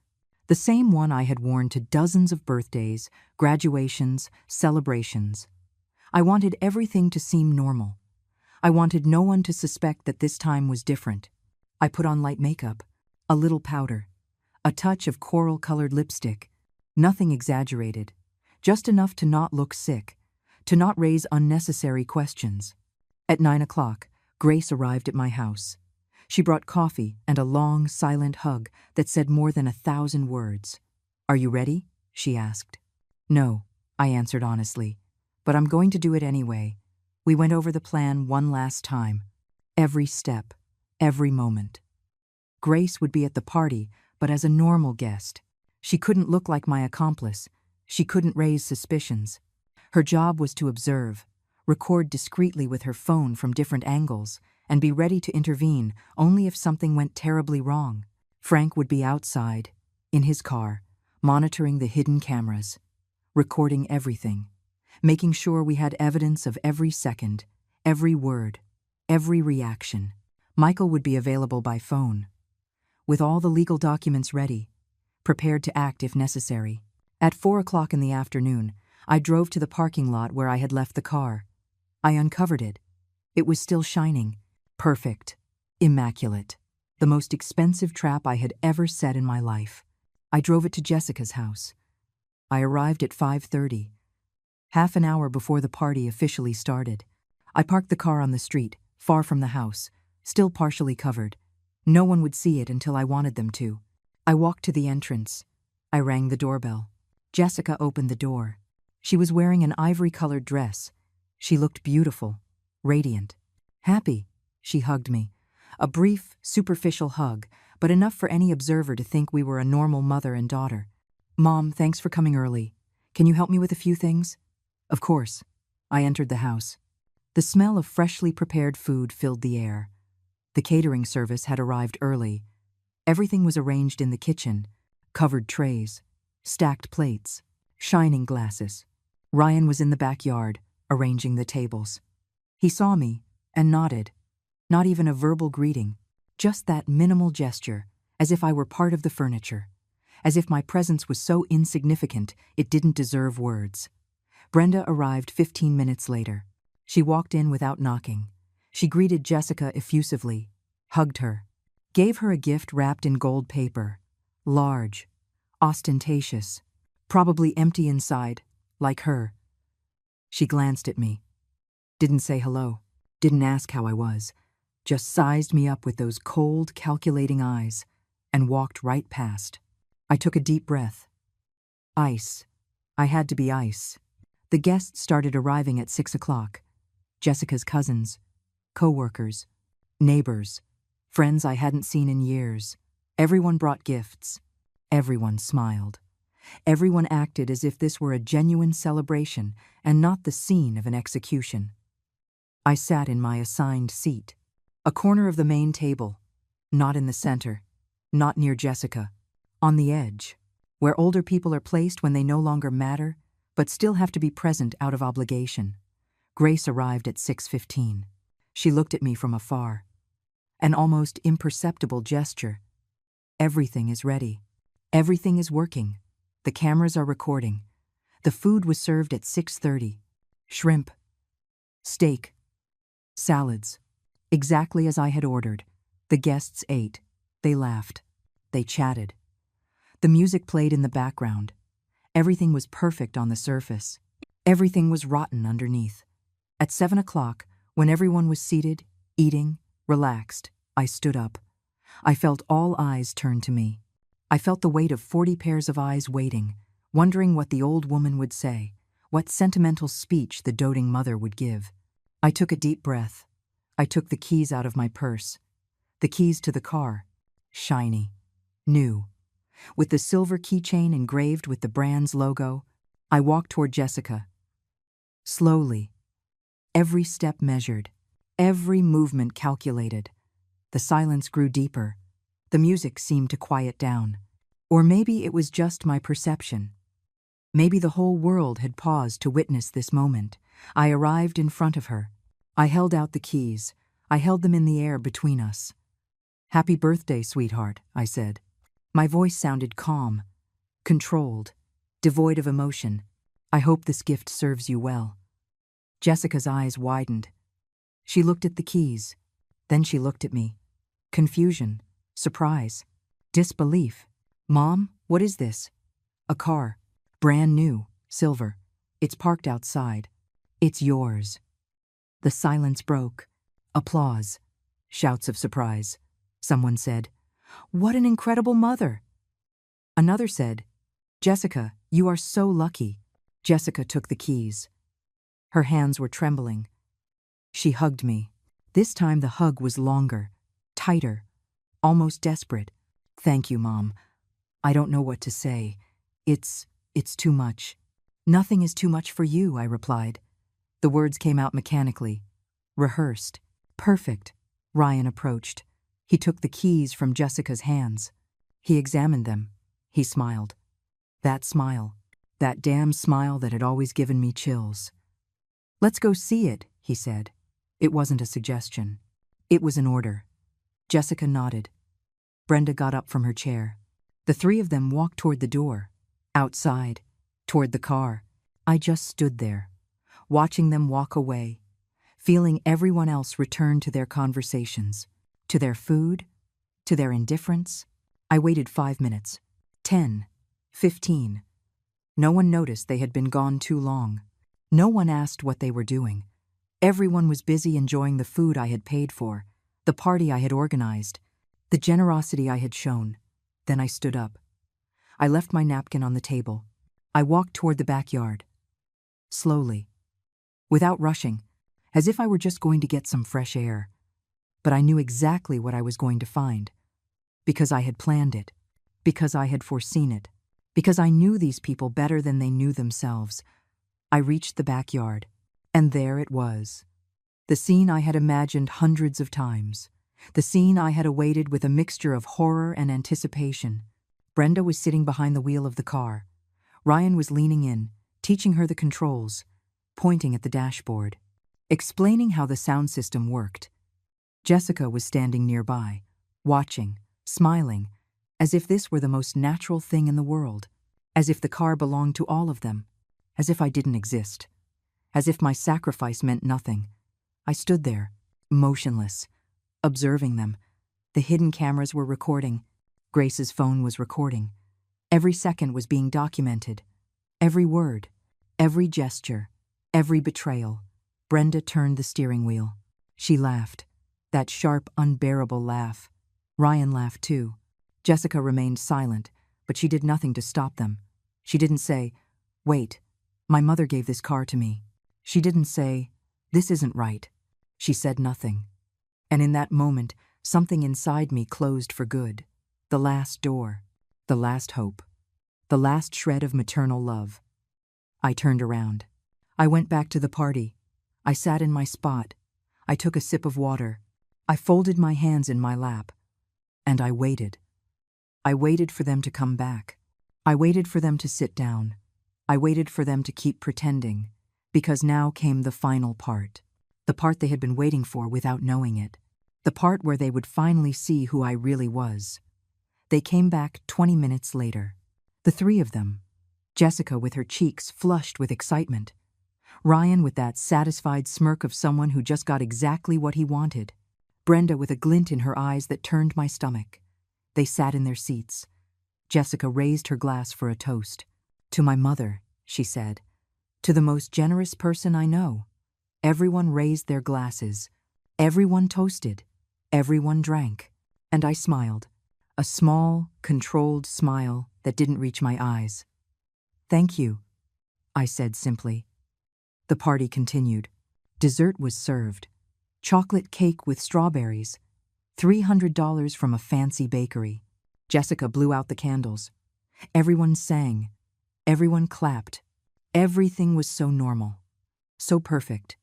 A: The same one I had worn to dozens of birthdays, graduations, celebrations. I wanted everything to seem normal. I wanted no one to suspect that this time was different. I put on light makeup, a little powder, a touch of coral-colored lipstick, nothing exaggerated, just enough to not look sick, to not raise unnecessary questions. At 9 o'clock, Grace arrived at my house. She brought coffee and a long, silent hug that said more than 1,000 words. "Are you ready?" she asked. "No," I answered honestly, "but I'm going to do it anyway." We went over the plan one last time. Every step, every moment. Grace would be at the party, but as a normal guest. She couldn't look like my accomplice. She couldn't raise suspicions. Her job was to observe, record discreetly with her phone from different angles, and be ready to intervene only if something went terribly wrong. Frank would be outside, in his car, monitoring the hidden cameras, recording everything, making sure we had evidence of every second, every word, every reaction. Michael would be available by phone, with all the legal documents ready, prepared to act if necessary. At 4 o'clock in the afternoon, I drove to the parking lot where I had left the car. I uncovered it. It was still shining, perfect, immaculate, the most expensive trap I had ever set in my life. I drove it to Jessica's house. I arrived at 5:30, half an hour before the party officially started. I parked the car on the street, far from the house, still partially covered. No one would see it until I wanted them to. I walked to the entrance. I rang the doorbell. Jessica opened the door. She was wearing an ivory-colored dress. She looked beautiful, radiant, happy. She hugged me. A brief, superficial hug, but enough for any observer to think we were a normal mother and daughter. "Mom, thanks for coming early. Can you help me with a few things?" "Of course." I entered the house. The smell of freshly prepared food filled the air. The catering service had arrived early. Everything was arranged in the kitchen, covered trays, stacked plates, shining glasses. Ryan was in the backyard, arranging the tables. He saw me and nodded. Not even a verbal greeting, just that minimal gesture, as if I were part of the furniture, as if my presence was so insignificant it didn't deserve words. Brenda arrived 15 minutes later. She walked in without knocking. She greeted Jessica effusively, hugged her, gave her a gift wrapped in gold paper, large, ostentatious, probably empty inside, like her. She glanced at me, didn't say hello, didn't ask how I was, just sized me up with those cold, calculating eyes, and walked right past. I took a deep breath. Ice. I had to be ice. The guests started arriving at 6 o'clock. Jessica's cousins, co-workers, neighbors, friends I hadn't seen in years. Everyone brought gifts. Everyone smiled. Everyone acted as if this were a genuine celebration and not the scene of an execution. I sat in my assigned seat, a corner of the main table, not in the center, not near Jessica, on the edge, where older people are placed when they no longer matter, but still have to be present out of obligation. Grace arrived at 6:15. She looked at me from afar. An almost imperceptible gesture. Everything is ready. Everything is working. The cameras are recording. The food was served at 6:30. Shrimp, steak, salads. Exactly as I had ordered. The guests ate. They laughed. They chatted. The music played in the background. Everything was perfect on the surface. Everything was rotten underneath. At 7 o'clock, when everyone was seated, eating, relaxed, I stood up. I felt all eyes turn to me. I felt the weight of 40 pairs of eyes waiting, wondering what the old woman would say, what sentimental speech the doting mother would give. I took a deep breath. I took the keys out of my purse. The keys to the car. Shiny. New. With the silver keychain engraved with the brand's logo, I walked toward Jessica. Slowly. Every step measured. Every movement calculated. The silence grew deeper. The music seemed to quiet down. Or maybe it was just my perception. Maybe the whole world had paused to witness this moment. I arrived in front of her. I held out the keys. I held them in the air between us. "Happy birthday, sweetheart," I said. My voice sounded calm, controlled, devoid of emotion. "I hope this gift serves you well." Jessica's eyes widened. She looked at the keys. Then she looked at me. Confusion. Surprise. Disbelief. "Mom, what is this?" "A car. Brand new. Silver. It's parked outside. It's yours." The silence broke. Applause. Shouts of surprise. Someone said, "What an incredible mother!" Another said, "Jessica, you are so lucky." Jessica took the keys. Her hands were trembling. She hugged me. This time the hug was longer, tighter, almost desperate. "Thank you, Mom. I don't know what to say. It's too much." "Nothing is too much for you," I replied. The words came out mechanically, rehearsed, perfect. Ryan approached. He took the keys from Jessica's hands. He examined them. He smiled. That smile, that damn smile that had always given me chills. "Let's go see it," he said. It wasn't a suggestion. It was an order. Jessica nodded. Brenda got up from her chair. The three of them walked toward the door, outside, toward the car. I just stood there, watching them walk away, feeling everyone else return to their conversations, to their food, to their indifference. I waited 5 minutes, 10, 15. No one noticed they had been gone too long. No one asked what they were doing. Everyone was busy enjoying the food I had paid for, the party I had organized, the generosity I had shown. Then I stood up. I left my napkin on the table. I walked toward the backyard. Slowly, without rushing, as if I were just going to get some fresh air. But I knew exactly what I was going to find, because I had planned it, because I had foreseen it, because I knew these people better than they knew themselves. I reached the backyard, and there it was. The scene I had imagined hundreds of times. The scene I had awaited with a mixture of horror and anticipation. Brenda was sitting behind the wheel of the car. Ryan was leaning in, teaching her the controls, pointing at the dashboard, explaining how the sound system worked. Jessica was standing nearby, watching, smiling, as if this were the most natural thing in the world, as if the car belonged to all of them, as if I didn't exist, as if my sacrifice meant nothing. I stood there, motionless, observing them. The hidden cameras were recording. Grace's phone was recording. Every second was being documented. Every word, every gesture, every betrayal. Brenda turned the steering wheel. She laughed. That sharp, unbearable laugh. Ryan laughed too. Jessica remained silent, but she did nothing to stop them. She didn't say, "Wait, my mother gave this car to me." She didn't say, "This isn't right." She said nothing. And in that moment, something inside me closed for good. The last door, the last hope, the last shred of maternal love. I turned around. I went back to the party. I sat in my spot. I took a sip of water. I folded my hands in my lap. And I waited. I waited for them to come back. I waited for them to sit down. I waited for them to keep pretending, because now came the final part. The part they had been waiting for without knowing it. The part where they would finally see who I really was. They came back 20 minutes later. The three of them. Jessica with her cheeks flushed with excitement. Ryan with that satisfied smirk of someone who just got exactly what he wanted. Brenda with a glint in her eyes that turned my stomach. They sat in their seats. Jessica raised her glass for a toast. "To my mother," she said. "To the most generous person I know." Everyone raised their glasses. Everyone toasted. Everyone drank. And I smiled. A small, controlled smile that didn't reach my eyes. "Thank you," I said simply. The party continued. Dessert was served. Chocolate cake with strawberries. $300 from a fancy bakery. Jessica blew out the candles. Everyone sang. Everyone clapped. Everything was so normal. So perfect.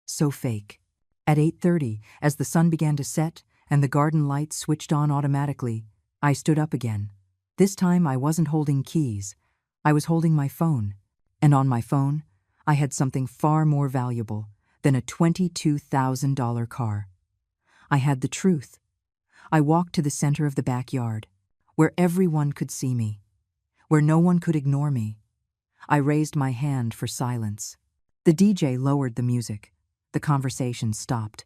A: So fake. At 8:30, as the sun began to set and the garden lights switched on automatically, I stood up again. This time I wasn't holding keys. I was holding my phone. And on my phone, I had something far more valuable than a $22,000 car. I had the truth. I walked to the center of the backyard, where everyone could see me, where no one could ignore me. I raised my hand for silence. The DJ lowered the music. The conversation stopped.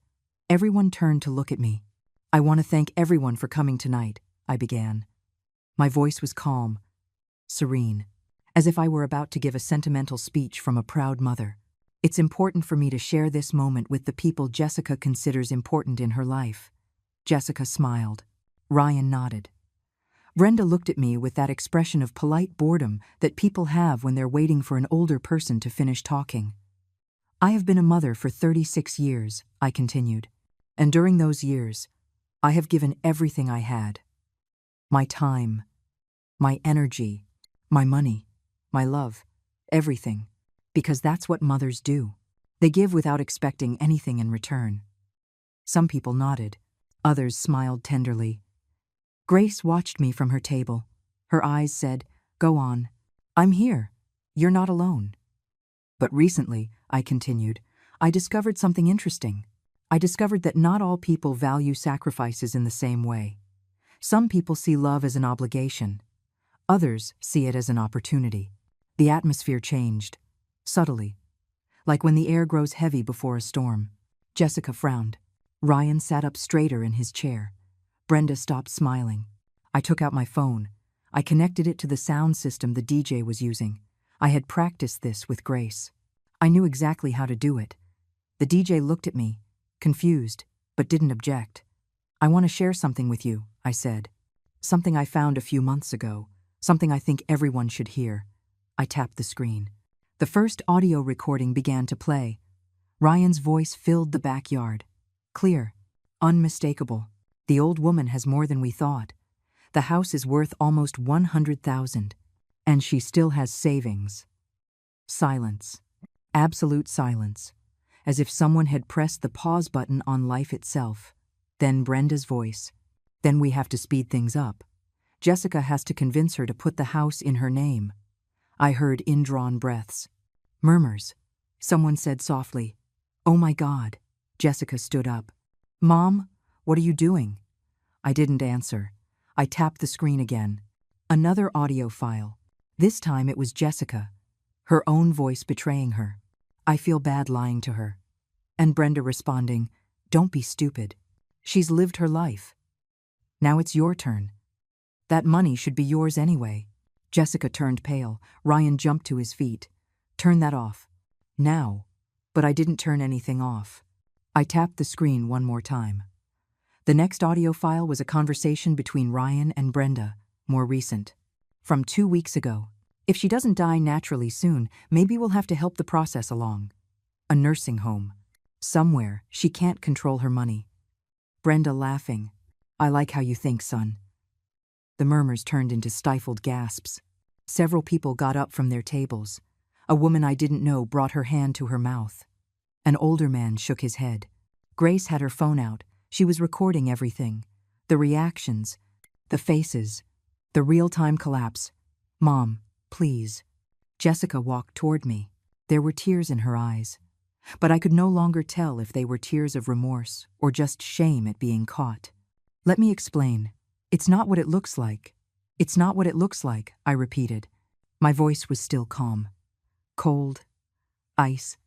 A: Everyone turned to look at me. "I want to thank everyone for coming tonight," I began. My voice was calm, serene, as if I were about to give a sentimental speech from a proud mother. "It's important for me to share this moment with the people Jessica considers important in her life." Jessica smiled. Ryan nodded. Brenda looked at me with that expression of polite boredom that people have when they're waiting for an older person to finish talking. I have been a mother for 36 years, I continued. And during those years, I have given everything I had. My time, my energy, my money, my love, everything. Because that's what mothers do. They give without expecting anything in return. Some people nodded. Others smiled tenderly. Grace watched me from her table. Her eyes said, "Go on. I'm here. You're not alone." But recently, I continued, I discovered something interesting. I discovered that not all people value sacrifices in the same way. Some people see love as an obligation. Others see it as an opportunity. The atmosphere changed, subtly, like when the air grows heavy before a storm. Jessica frowned. Ryan sat up straighter in his chair. Brenda stopped smiling. I took out my phone. I connected it to the sound system the DJ was using. I had practiced this with Grace. I knew exactly how to do it. The DJ looked at me, confused, but didn't object. "I want to share something with you," I said. "Something I found a few months ago. Something I think everyone should hear." I tapped the screen. The first audio recording began to play. Ryan's voice filled the backyard. Clear, unmistakable. The old woman has more than we thought. The house is worth almost $100,000, and she still has savings. Silence. Absolute silence. As if someone had pressed the pause button on life itself. Then Brenda's voice. "Then we have to speed things up. Jessica has to convince her to put the house in her name." I heard indrawn breaths. Murmurs. Someone said softly, "Oh my God." Jessica stood up. "Mom, what are you doing?" I didn't answer. I tapped the screen again. Another audio file. This time it was Jessica, her own voice betraying her. "I feel bad lying to her." And Brenda responding, "Don't be stupid. She's lived her life. Now it's your turn. That money should be yours anyway." Jessica turned pale. Ryan jumped to his feet. "Turn that off. Now." But I didn't turn anything off. I tapped the screen one more time. The next audio file was a conversation between Ryan and Brenda, more recent. From 2 weeks ago. "If she doesn't die naturally soon, maybe we'll have to help the process along. A nursing home. Somewhere she can't control her money." Brenda laughing. "I like how you think, son." The murmurs turned into stifled gasps. Several people got up from their tables. A woman I didn't know brought her hand to her mouth. An older man shook his head. Grace had her phone out. She was recording everything. The reactions, the faces, the real-time collapse. "Mom, please." Jessica walked toward me. There were tears in her eyes. But I could no longer tell if they were tears of remorse or just shame at being caught. "Let me explain. It's not what it looks like. It's not what it looks like," I repeated. My voice was still calm. "Cold. Ice.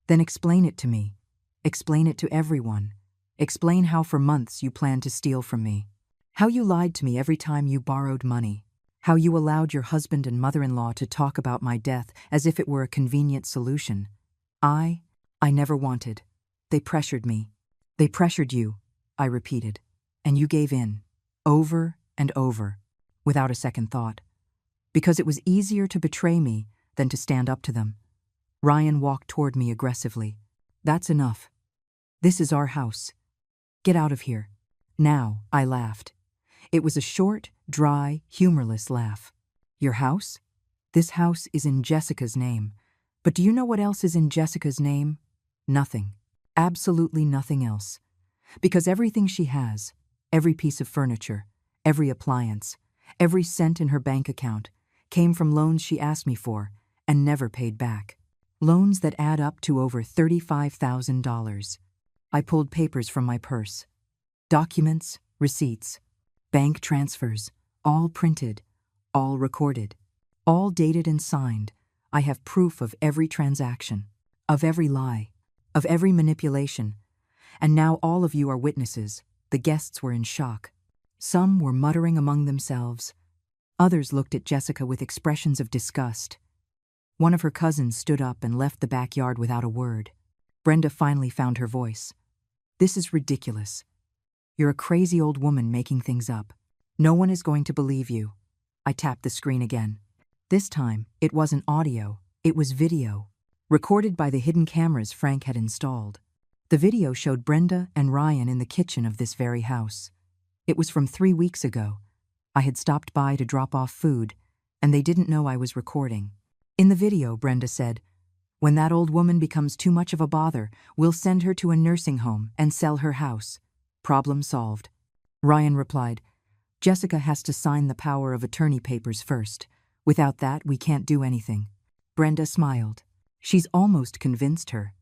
A: Then explain it to me. Explain it to everyone. Explain how for months you planned to steal from me. How you lied to me every time you borrowed money. How you allowed your husband and mother-in-law to talk about my death as if it were a convenient solution. I never wanted. They pressured me. They pressured you," I repeated. "And you gave in. Over and over. Without a second thought. Because it was easier to betray me than to stand up to them." Ryan walked toward me aggressively. "That's enough. This is our house. Get out of here. Now," I laughed. It was a short, dry, humorless laugh. "Your house? This house is in Jessica's name. But do you know what else is in Jessica's name? Nothing. Absolutely nothing else. Because everything she has, every piece of furniture, every appliance, every cent in her bank account, came from loans she asked me for and never paid back. Loans that add up to over $35,000. I pulled papers from my purse. Documents, receipts, bank transfers, all printed, all recorded, all dated and signed. I have proof of every transaction, of every lie, of every manipulation. And now all of you are witnesses." The guests were in shock. Some were muttering among themselves. Others looked at Jessica with expressions of disgust. One of her cousins stood up and left the backyard without a word. Brenda finally found her voice. "This is ridiculous. You're a crazy old woman making things up. No one is going to believe you." I tapped the screen again. This time, it wasn't audio, it was video. recorded by the hidden cameras Frank had installed. The video showed Brenda and Ryan in the kitchen of this very house. It was from 3 weeks ago. I had stopped by to drop off food, and they didn't know I was recording. In the video, Brenda said, "When that old woman becomes too much of a bother, we'll send her to a nursing home and sell her house. Problem solved." Ryan replied, "Jessica has to sign the power of attorney papers first. Without that, we can't do anything." Brenda smiled. "She's almost convinced her.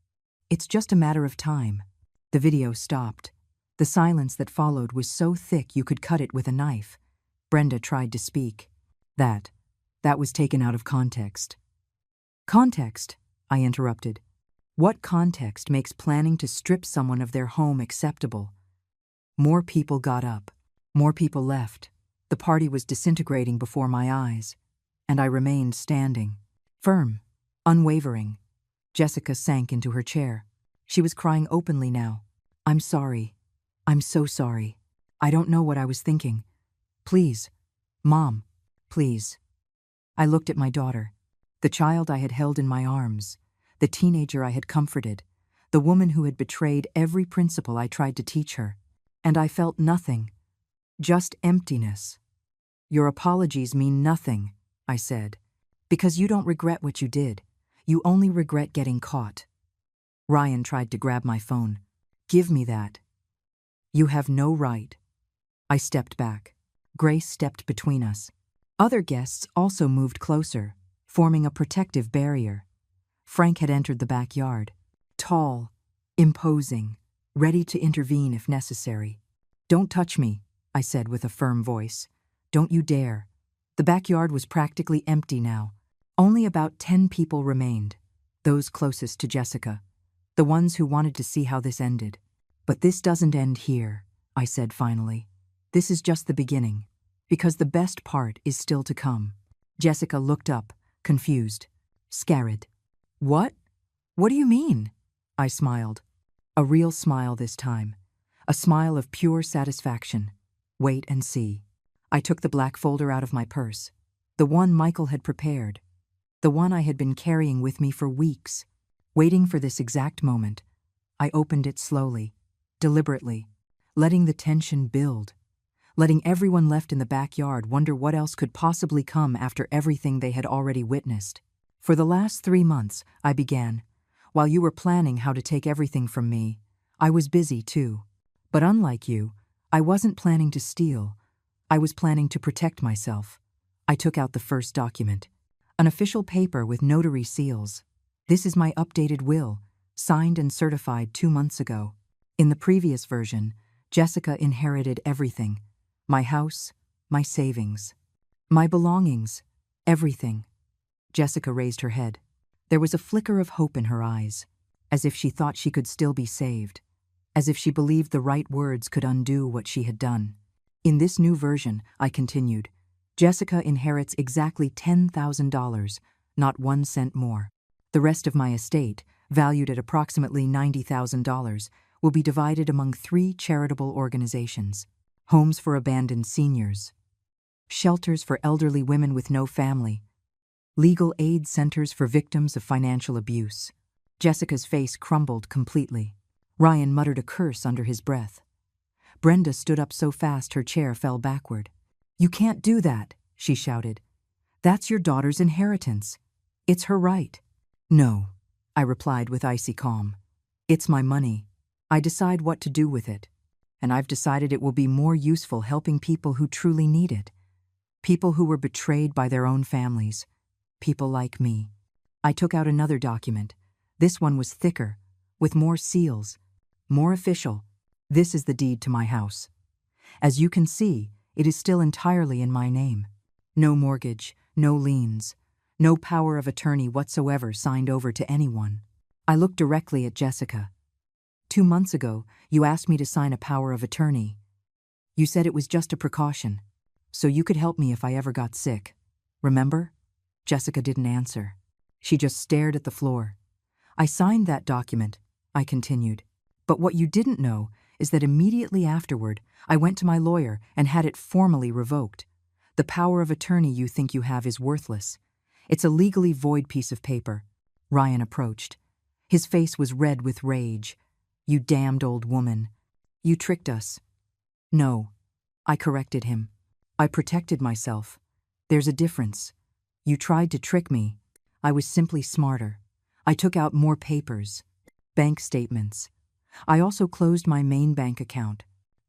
A: It's just a matter of time." The video stopped. The silence that followed was so thick you could cut it with a knife. Brenda tried to speak. That was taken out of context." "Context?" I interrupted. "What context makes planning to strip someone of their home acceptable?" More people got up. More people left. The party was disintegrating before my eyes, and I remained standing, firm, unwavering. Jessica sank into her chair. She was crying openly now. "I'm sorry. I'm so sorry. I don't know what I was thinking. Please, Mom, please." I looked at my daughter, the child I had held in my arms, the teenager I had comforted, the woman who had betrayed every principle I tried to teach her, and I felt nothing, just emptiness. "Your apologies mean nothing," I said, "because you don't regret what you did. You only regret getting caught." Ryan tried to grab my phone. "Give me that." "You have no right." I stepped back. Grace stepped between us. Other guests also moved closer, forming a protective barrier. Frank had entered the backyard, tall, imposing, ready to intervene if necessary. "Don't touch me," I said with a firm voice. "Don't you dare." The backyard was practically empty now. Only about 10 people remained, those closest to Jessica, the ones who wanted to see how this ended. "But this doesn't end here," I said finally. "This is just the beginning, because the best part is still to come." Jessica looked up, confused, scared. "What? What do you mean?" I smiled. A real smile this time. A smile of pure satisfaction. "Wait and see." I took the black folder out of my purse, the one Michael had prepared, the one I had been carrying with me for weeks. Waiting for this exact moment, I opened it slowly, deliberately, letting the tension build, letting everyone left in the backyard wonder what else could possibly come after everything they had already witnessed. "For the last 3 months," I began, "while you were planning how to take everything from me, I was busy too. But unlike you, I wasn't planning to steal. I was planning to protect myself." I took out the first document, an official paper with notary seals. "This is my updated will, signed and certified 2 months ago. In the previous version, Jessica inherited everything. My house, my savings, my belongings, everything." Jessica raised her head. There was a flicker of hope in her eyes, as if she thought she could still be saved, as if she believed the right words could undo what she had done. "In this new version," I continued, "Jessica inherits exactly $10,000, not 1 cent more. The rest of my estate, valued at approximately $90,000, will be divided among 3 charitable organizations: homes for abandoned seniors, shelters for elderly women with no family, legal aid centers for victims of financial abuse." Jessica's face crumbled completely. Ryan muttered a curse under his breath. Brenda stood up so fast her chair fell backward. "You can't do that," she shouted. "That's your daughter's inheritance. It's her right." "No," I replied with icy calm. "It's my money. I decide what to do with it. And I've decided it will be more useful helping people who truly need it. People who were betrayed by their own families. People like me." I took out another document. This one was thicker, with more seals, more official. "This is the deed to my house. As you can see, it is still entirely in my name. No mortgage, no liens, no power of attorney whatsoever signed over to anyone." I looked directly at Jessica. 2 months ago, you asked me to sign a power of attorney. You said it was just a precaution, so you could help me if I ever got sick. Remember?" Jessica didn't answer. She just stared at the floor. "I signed that document," I continued. "But what you didn't know is that immediately afterward, I went to my lawyer and had it formally revoked. The power of attorney you think you have is worthless. It's a legally void piece of paper. Ryan approached. His face was red with rage. "You damned old woman. You tricked us." "No," I corrected him. "I protected myself. There's a difference. You tried to trick me. I was simply smarter. I took out more papers, bank statements. I also closed my main bank account,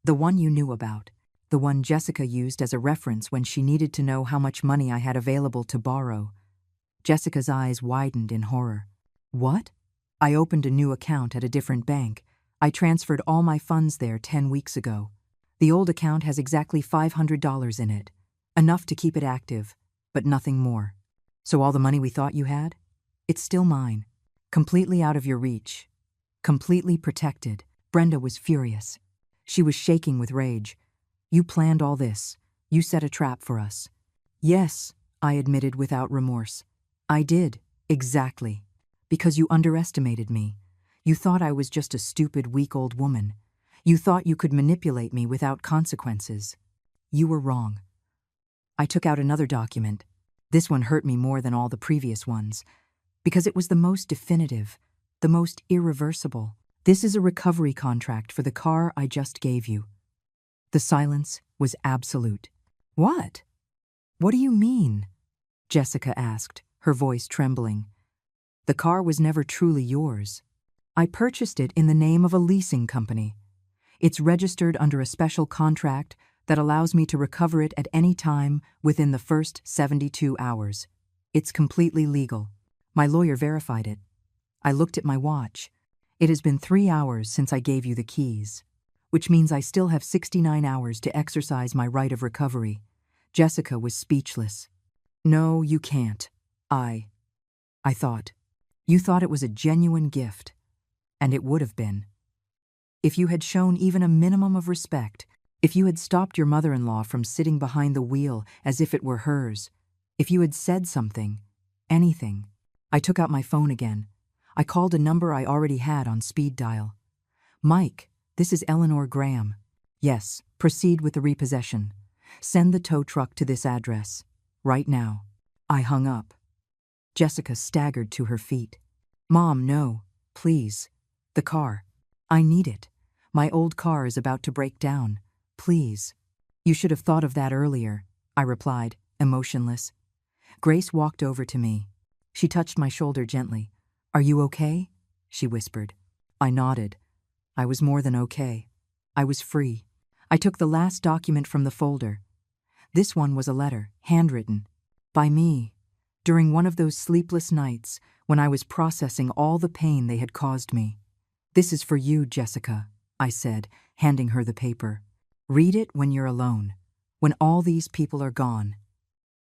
A: the one you knew about, the one Jessica used as a reference when she needed to know how much money I had available to borrow." Jessica's eyes widened in horror. "What?" "I opened a new account at a different bank. I transferred all my funds there 10 weeks ago. The old account has exactly $500 in it, enough to keep it active, but nothing more. So all the money we thought you had? It's still mine, completely out of your reach, completely protected." Brenda was furious. She was shaking with rage. "You planned all this. You set a trap for us." "Yes," I admitted without remorse. "I did, exactly. Because you underestimated me. You thought I was just a stupid, weak old woman. You thought you could manipulate me without consequences. You were wrong." I took out another document. This one hurt me more than all the previous ones, because it was the most definitive, the most irreversible. "This is a recovery contract for the car I just gave you." The silence was absolute. "What? What do you mean?" Jessica asked, her voice trembling. "The car was never truly yours. I purchased it in the name of a leasing company. It's registered under a special contract that allows me to recover it at any time within the first 72 hours. It's completely legal. My lawyer verified it. I looked at my watch. It has been 3 hours since I gave you the keys, which means I still have 69 hours to exercise my right of recovery." Jessica was speechless. "No, you can't. I thought. You thought it was a genuine gift. And it would have been. If you had shown even a minimum of respect, if you had stopped your mother-in-law from sitting behind the wheel as if it were hers, if you had said something, anything." I took out my phone again. I called a number I already had on speed dial. "Mike, this is Eleanor Graham." "Yes, proceed with the repossession. Send the tow truck to this address. Right now." I hung up. Jessica staggered to her feet. "Mom, no, please. The car. I need it. My old car is about to break down. Please." "You should have thought of that earlier," I replied, emotionless. Grace walked over to me. She touched my shoulder gently. "Are you okay?" she whispered. I nodded. I was more than okay. I was free. I took the last document from the folder. This one was a letter, handwritten. By me. During one of those sleepless nights when I was processing all the pain they had caused me. "This is for you, Jessica," I said, handing her the paper. "Read it when you're alone, when all these people are gone.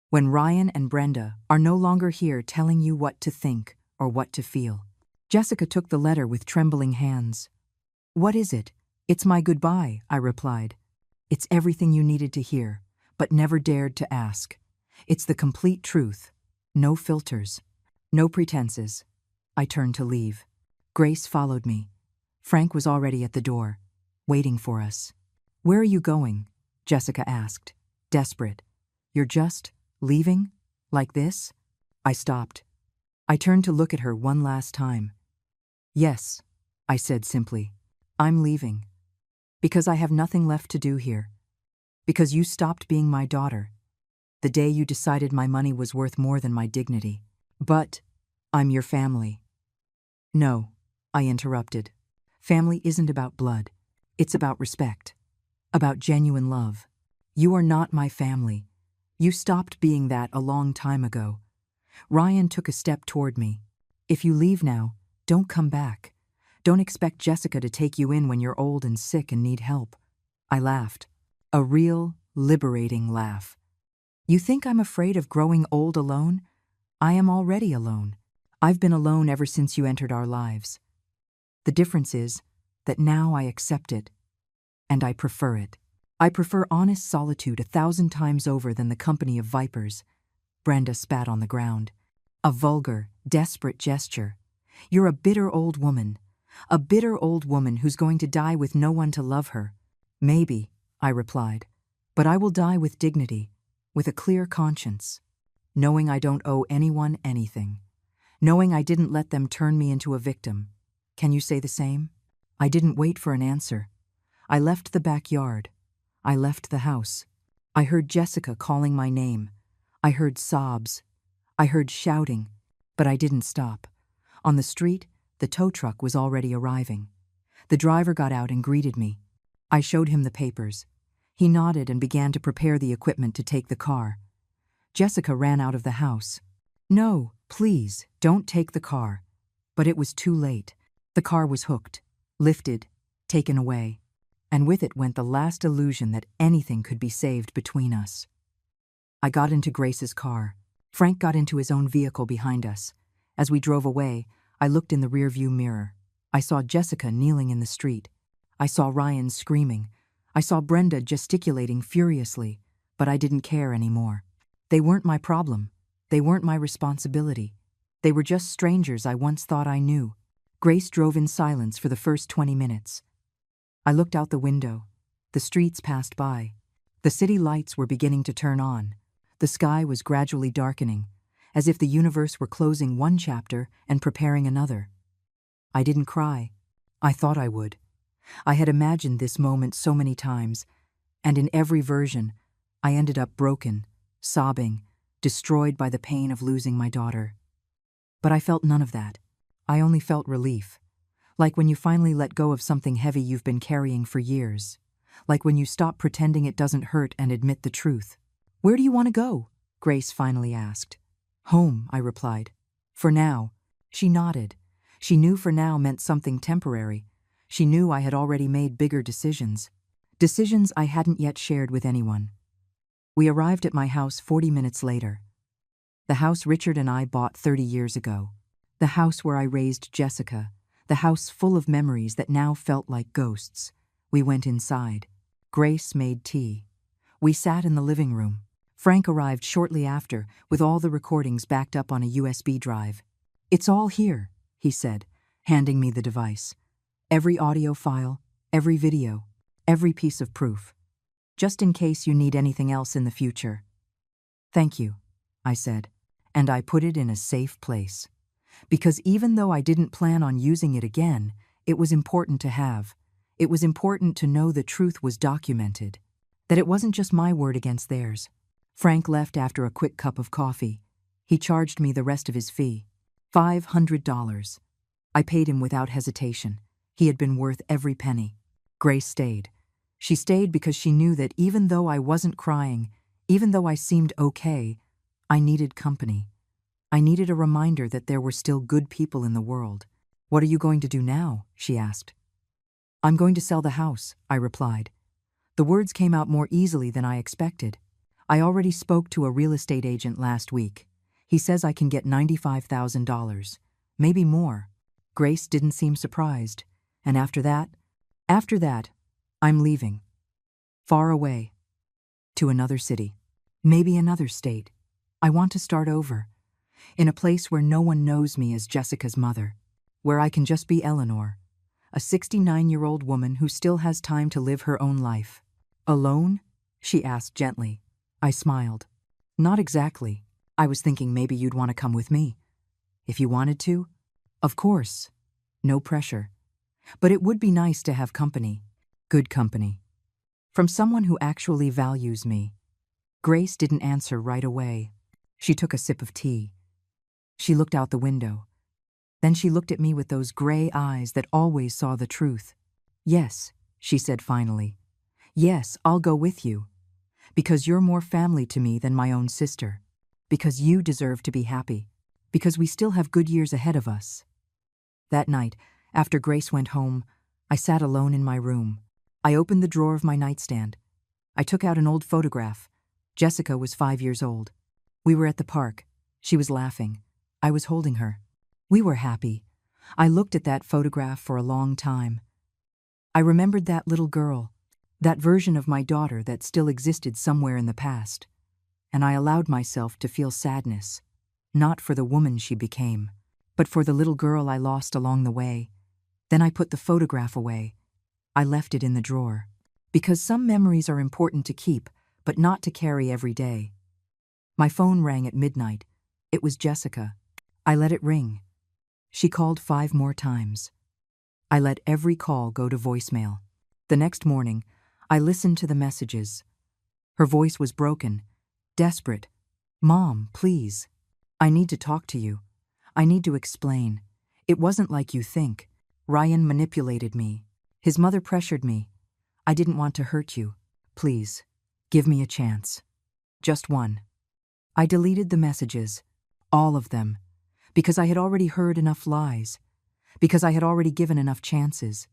A: When Ryan and Brenda are no longer here telling you what to think or what to feel." Jessica took the letter with trembling hands. "What is it?" "It's my goodbye," I replied. "It's everything you needed to hear, but never dared to ask. It's the complete truth. No filters. No pretenses." I turned to leave. Grace followed me. Frank was already at the door, waiting for us. "Where are you going?" Jessica asked, desperate. "You're just leaving? Like this?" I stopped. I turned to look at her one last time. "Yes," I said simply. "I'm leaving. Because I have nothing left to do here. Because you stopped being my daughter. The day you decided my money was worth more than my dignity. But I'm your family." "No," I interrupted. "Family isn't about blood. It's about respect. About genuine love. You are not my family. You stopped being that a long time ago." Ryan took a step toward me. "If you leave now, don't come back. Don't expect Jessica to take you in when you're old and sick and need help." I laughed. A real, liberating laugh. "You think I'm afraid of growing old alone? I am already alone. I've been alone ever since you entered our lives. The difference is that now I accept it, and I prefer it. I prefer honest solitude 1,000 times over than the company of vipers." Brenda spat on the ground. A vulgar, desperate gesture. "You're a bitter old woman. A bitter old woman who's going to die with no one to love her." "Maybe," I replied, "but I will die with dignity, with a clear conscience, knowing I don't owe anyone anything. knowing I didn't let them turn me into a victim. Can you say the same? I didn't wait for an answer. I left the backyard. I left the house. I heard Jessica calling my name. I heard sobs. I heard shouting. But I didn't stop. On the street, the tow truck was already arriving. The driver got out and greeted me. I showed him the papers. He nodded and began to prepare the equipment to take the car. Jessica ran out of the house. "No, please, don't take the car." But it was too late. The car was hooked, lifted, taken away. And with it went the last illusion that anything could be saved between us. I got into Grace's car. Frank got into his own vehicle behind us. As we drove away, I looked in the rearview mirror. I saw Jessica kneeling in the street. I saw Ryan screaming. I saw Brenda gesticulating furiously, but I didn't care anymore. They weren't my problem. They weren't my responsibility. They were just strangers I once thought I knew. Grace drove in silence for the first 20 minutes. I looked out the window. The streets passed by. The city lights were beginning to turn on. The sky was gradually darkening, as if the universe were closing one chapter and preparing another. I didn't cry. I thought I would. I had imagined this moment so many times, and in every version, I ended up broken, sobbing, destroyed by the pain of losing my daughter. But I felt none of that. I only felt relief. Like when you finally let go of something heavy you've been carrying for years. Like when you stop pretending it doesn't hurt and admit the truth. "Where do you want to go?" Grace finally asked. "Home," I replied. "For now." She nodded. She knew for now meant something temporary. She knew I had already made bigger decisions. Decisions I hadn't yet shared with anyone. We arrived at my house 40 minutes later. The house Richard and I bought 30 years ago. The house where I raised Jessica. The house full of memories that now felt like ghosts. We went inside. Grace made tea. We sat in the living room. Frank arrived shortly after, with all the recordings backed up on a USB drive. "It's all here," he said, handing me the device. "Every audio file, every video, every piece of proof. Just in case you need anything else in the future." "Thank you," I said, and I put it in a safe place. Because even though I didn't plan on using it again, it was important to have. It was important to know the truth was documented, that it wasn't just my word against theirs. Frank left after a quick cup of coffee. He charged me the rest of his fee, $500. I paid him without hesitation. He had been worth every penny. Grace stayed. She stayed because she knew that even though I wasn't crying, even though I seemed okay, I needed company. I needed a reminder that there were still good people in the world. "What are you going to do now?" she asked. "I'm going to sell the house," I replied. The words came out more easily than I expected. I already spoke to a real estate agent last week. He says I can get $95,000, maybe more. Grace didn't seem surprised. And after that, I'm leaving. Far away. To another city. Maybe another state. I want to start over. In a place where no one knows me as Jessica's mother. Where I can just be Eleanor. A 69-year-old woman who still has time to live her own life. "Alone?" she asked gently. I smiled. "Not exactly. I was thinking maybe you'd want to come with me. If you wanted to? Of course. No pressure. But it would be nice to have company. Good company. From someone who actually values me." Grace didn't answer right away. She took a sip of tea. She looked out the window. Then she looked at me with those gray eyes that always saw the truth. "Yes," she said finally. "Yes, I'll go with you. Because you're more family to me than my own sister. Because you deserve to be happy. Because we still have good years ahead of us." That night, after Grace went home, I sat alone in my room. I opened the drawer of my nightstand. I took out an old photograph. Jessica was 5 years old. We were at the park. She was laughing. I was holding her. We were happy. I looked at that photograph for a long time. I remembered that little girl, that version of my daughter that still existed somewhere in the past. And I allowed myself to feel sadness, not for the woman she became, but for the little girl I lost along the way. Then I put the photograph away. I left it in the drawer. Because some memories are important to keep, but not to carry every day. My phone rang at midnight. It was Jessica. I let it ring. She called 5 more times. I let every call go to voicemail. The next morning, I listened to the messages. Her voice was broken, desperate. "Mom, please. I need to talk to you. I need to explain. It wasn't like you think. Ryan manipulated me. His mother pressured me. I didn't want to hurt you. Please, give me a chance. Just one." I deleted the messages, all of them, because I had already heard enough lies, because I had already given enough chances,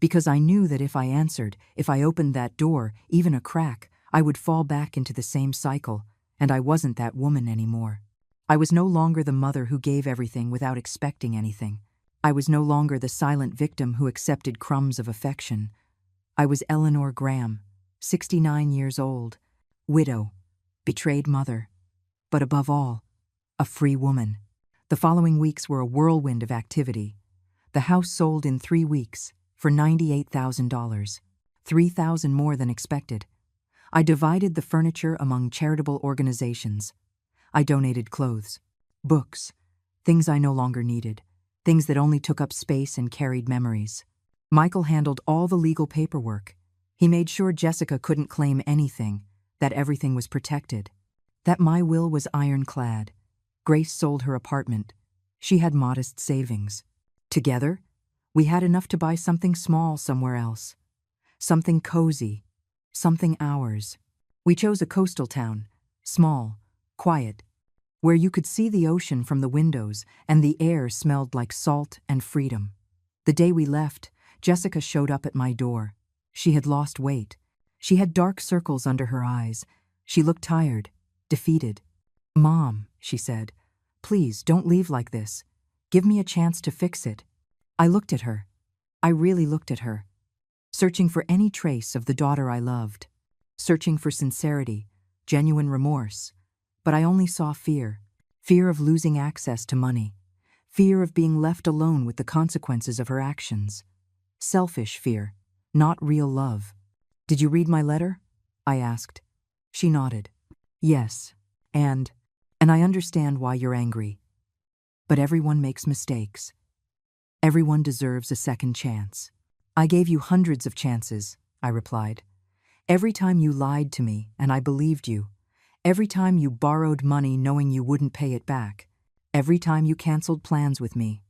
A: because I knew that if I answered, if I opened that door, even a crack, I would fall back into the same cycle, and I wasn't that woman anymore. I was no longer the mother who gave everything without expecting anything. I was no longer the silent victim who accepted crumbs of affection. I was Eleanor Graham, 69 years old, widow, betrayed mother, but above all, a free woman. The following weeks were a whirlwind of activity. The house sold in 3 weeks for $98,000, $3,000 more than expected. I divided the furniture among charitable organizations. I donated clothes, books, things I no longer needed, things that only took up space and carried memories. Michael handled all the legal paperwork. He made sure Jessica couldn't claim anything, that everything was protected, that my will was ironclad. Grace sold her apartment. She had modest savings. Together, we had enough to buy something small somewhere else, something cozy, something ours. We chose a coastal town, small, quiet, where you could see the ocean from the windows and the air smelled like salt and freedom. The day we left, Jessica showed up at my door. She had lost weight. She had dark circles under her eyes. She looked tired, defeated. "Mom," she said, "please don't leave like this. Give me a chance to fix it." I looked at her. I really looked at her, searching for any trace of the daughter I loved, searching for sincerity, genuine remorse. But I only saw fear, fear of losing access to money, fear of being left alone with the consequences of her actions. Selfish fear, not real love. "Did you read my letter?" I asked. She nodded. "Yes, and I understand why you're angry. But everyone makes mistakes. Everyone deserves a second chance." "I gave you hundreds of chances," I replied. "Every time you lied to me and I believed you. Every time you borrowed money knowing you wouldn't pay it back. Every time you canceled plans with me.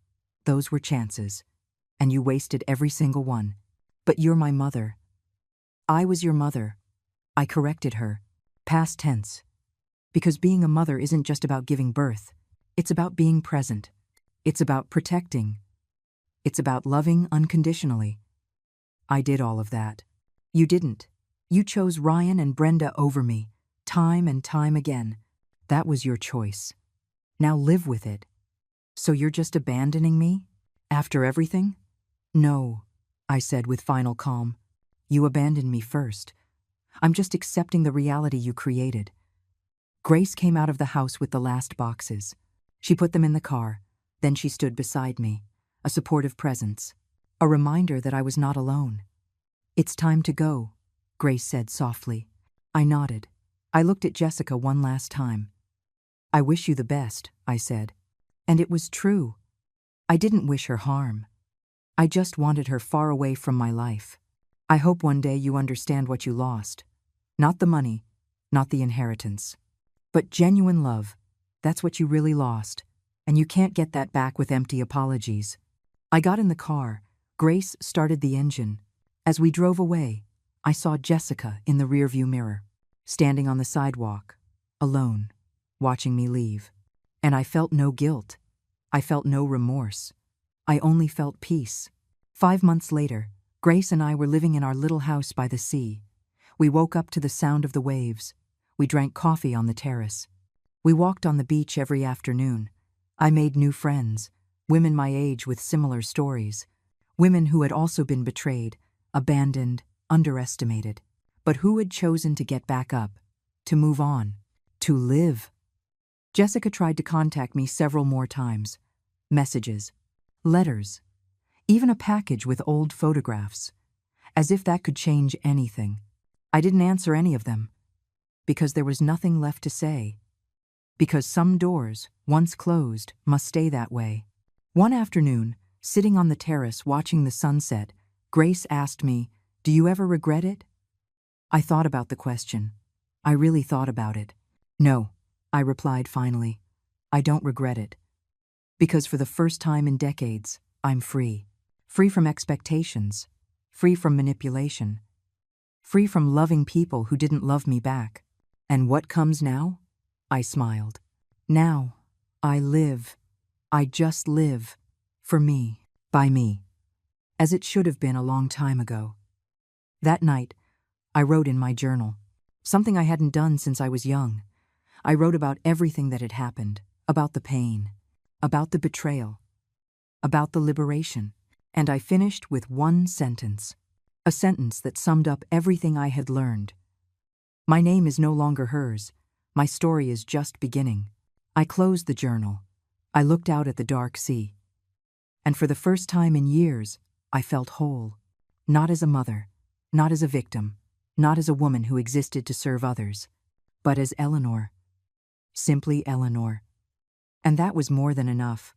A: Those were chances. And you wasted every single one. But you're my mother. I was your mother." I corrected her, past tense. Because being a mother isn't just about giving birth. It's about being present. It's about protecting. It's about loving unconditionally. I did all of that. You didn't. You chose Ryan and Brenda over me, time and time again. That was your choice. Now live with it. So you're just abandoning me? After everything? "No," I said with final calm. "You abandoned me first. I'm just accepting the reality you created." Grace came out of the house with the last boxes. She put them in the car. Then she stood beside me, a supportive presence, a reminder that I was not alone. "It's time to go," Grace said softly. I nodded. I looked at Jessica one last time. "I wish you the best," I said. And it was true. I didn't wish her harm. I just wanted her far away from my life. I hope one day you understand what you lost. Not the money, not the inheritance, but genuine love. That's what you really lost, and you can't get that back with empty apologies. I got in the car. Grace started the engine. As we drove away, I saw Jessica in the rearview mirror, standing on the sidewalk, alone, watching me leave. And I felt no guilt. I felt no remorse. I only felt peace. 5 months later, Grace and I were living in our little house by the sea. We woke up to the sound of the waves. We drank coffee on the terrace. We walked on the beach every afternoon. I made new friends, women my age with similar stories, women who had also been betrayed, abandoned, underestimated, but who had chosen to get back up, to move on, to live. Jessica tried to contact me several more times. Messages, letters, even a package with old photographs, as if that could change anything. I didn't answer any of them, because there was nothing left to say. Because some doors, once closed, must stay that way. One afternoon, sitting on the terrace watching the sunset, Grace asked me, "Do you ever regret it?" I thought about the question. I really thought about it. "No," I replied finally. "I don't regret it. Because for the first time in decades, I'm free. Free from expectations. Free from manipulation. Free from loving people who didn't love me back. And what comes now?" I smiled. "Now, I live. I just live. For me. By me. As it should have been a long time ago." That night, I wrote in my journal. Something I hadn't done since I was young. I wrote about everything that had happened. About the pain. About the betrayal. About the liberation. And I finished with one sentence. A sentence that summed up everything I had learned. My name is no longer hers. My story is just beginning. I closed the journal. I looked out at the dark sea. And for the first time in years, I felt whole. Not as a mother, not as a victim, not as a woman who existed to serve others, but as Eleanor. Simply Eleanor. And that was more than enough.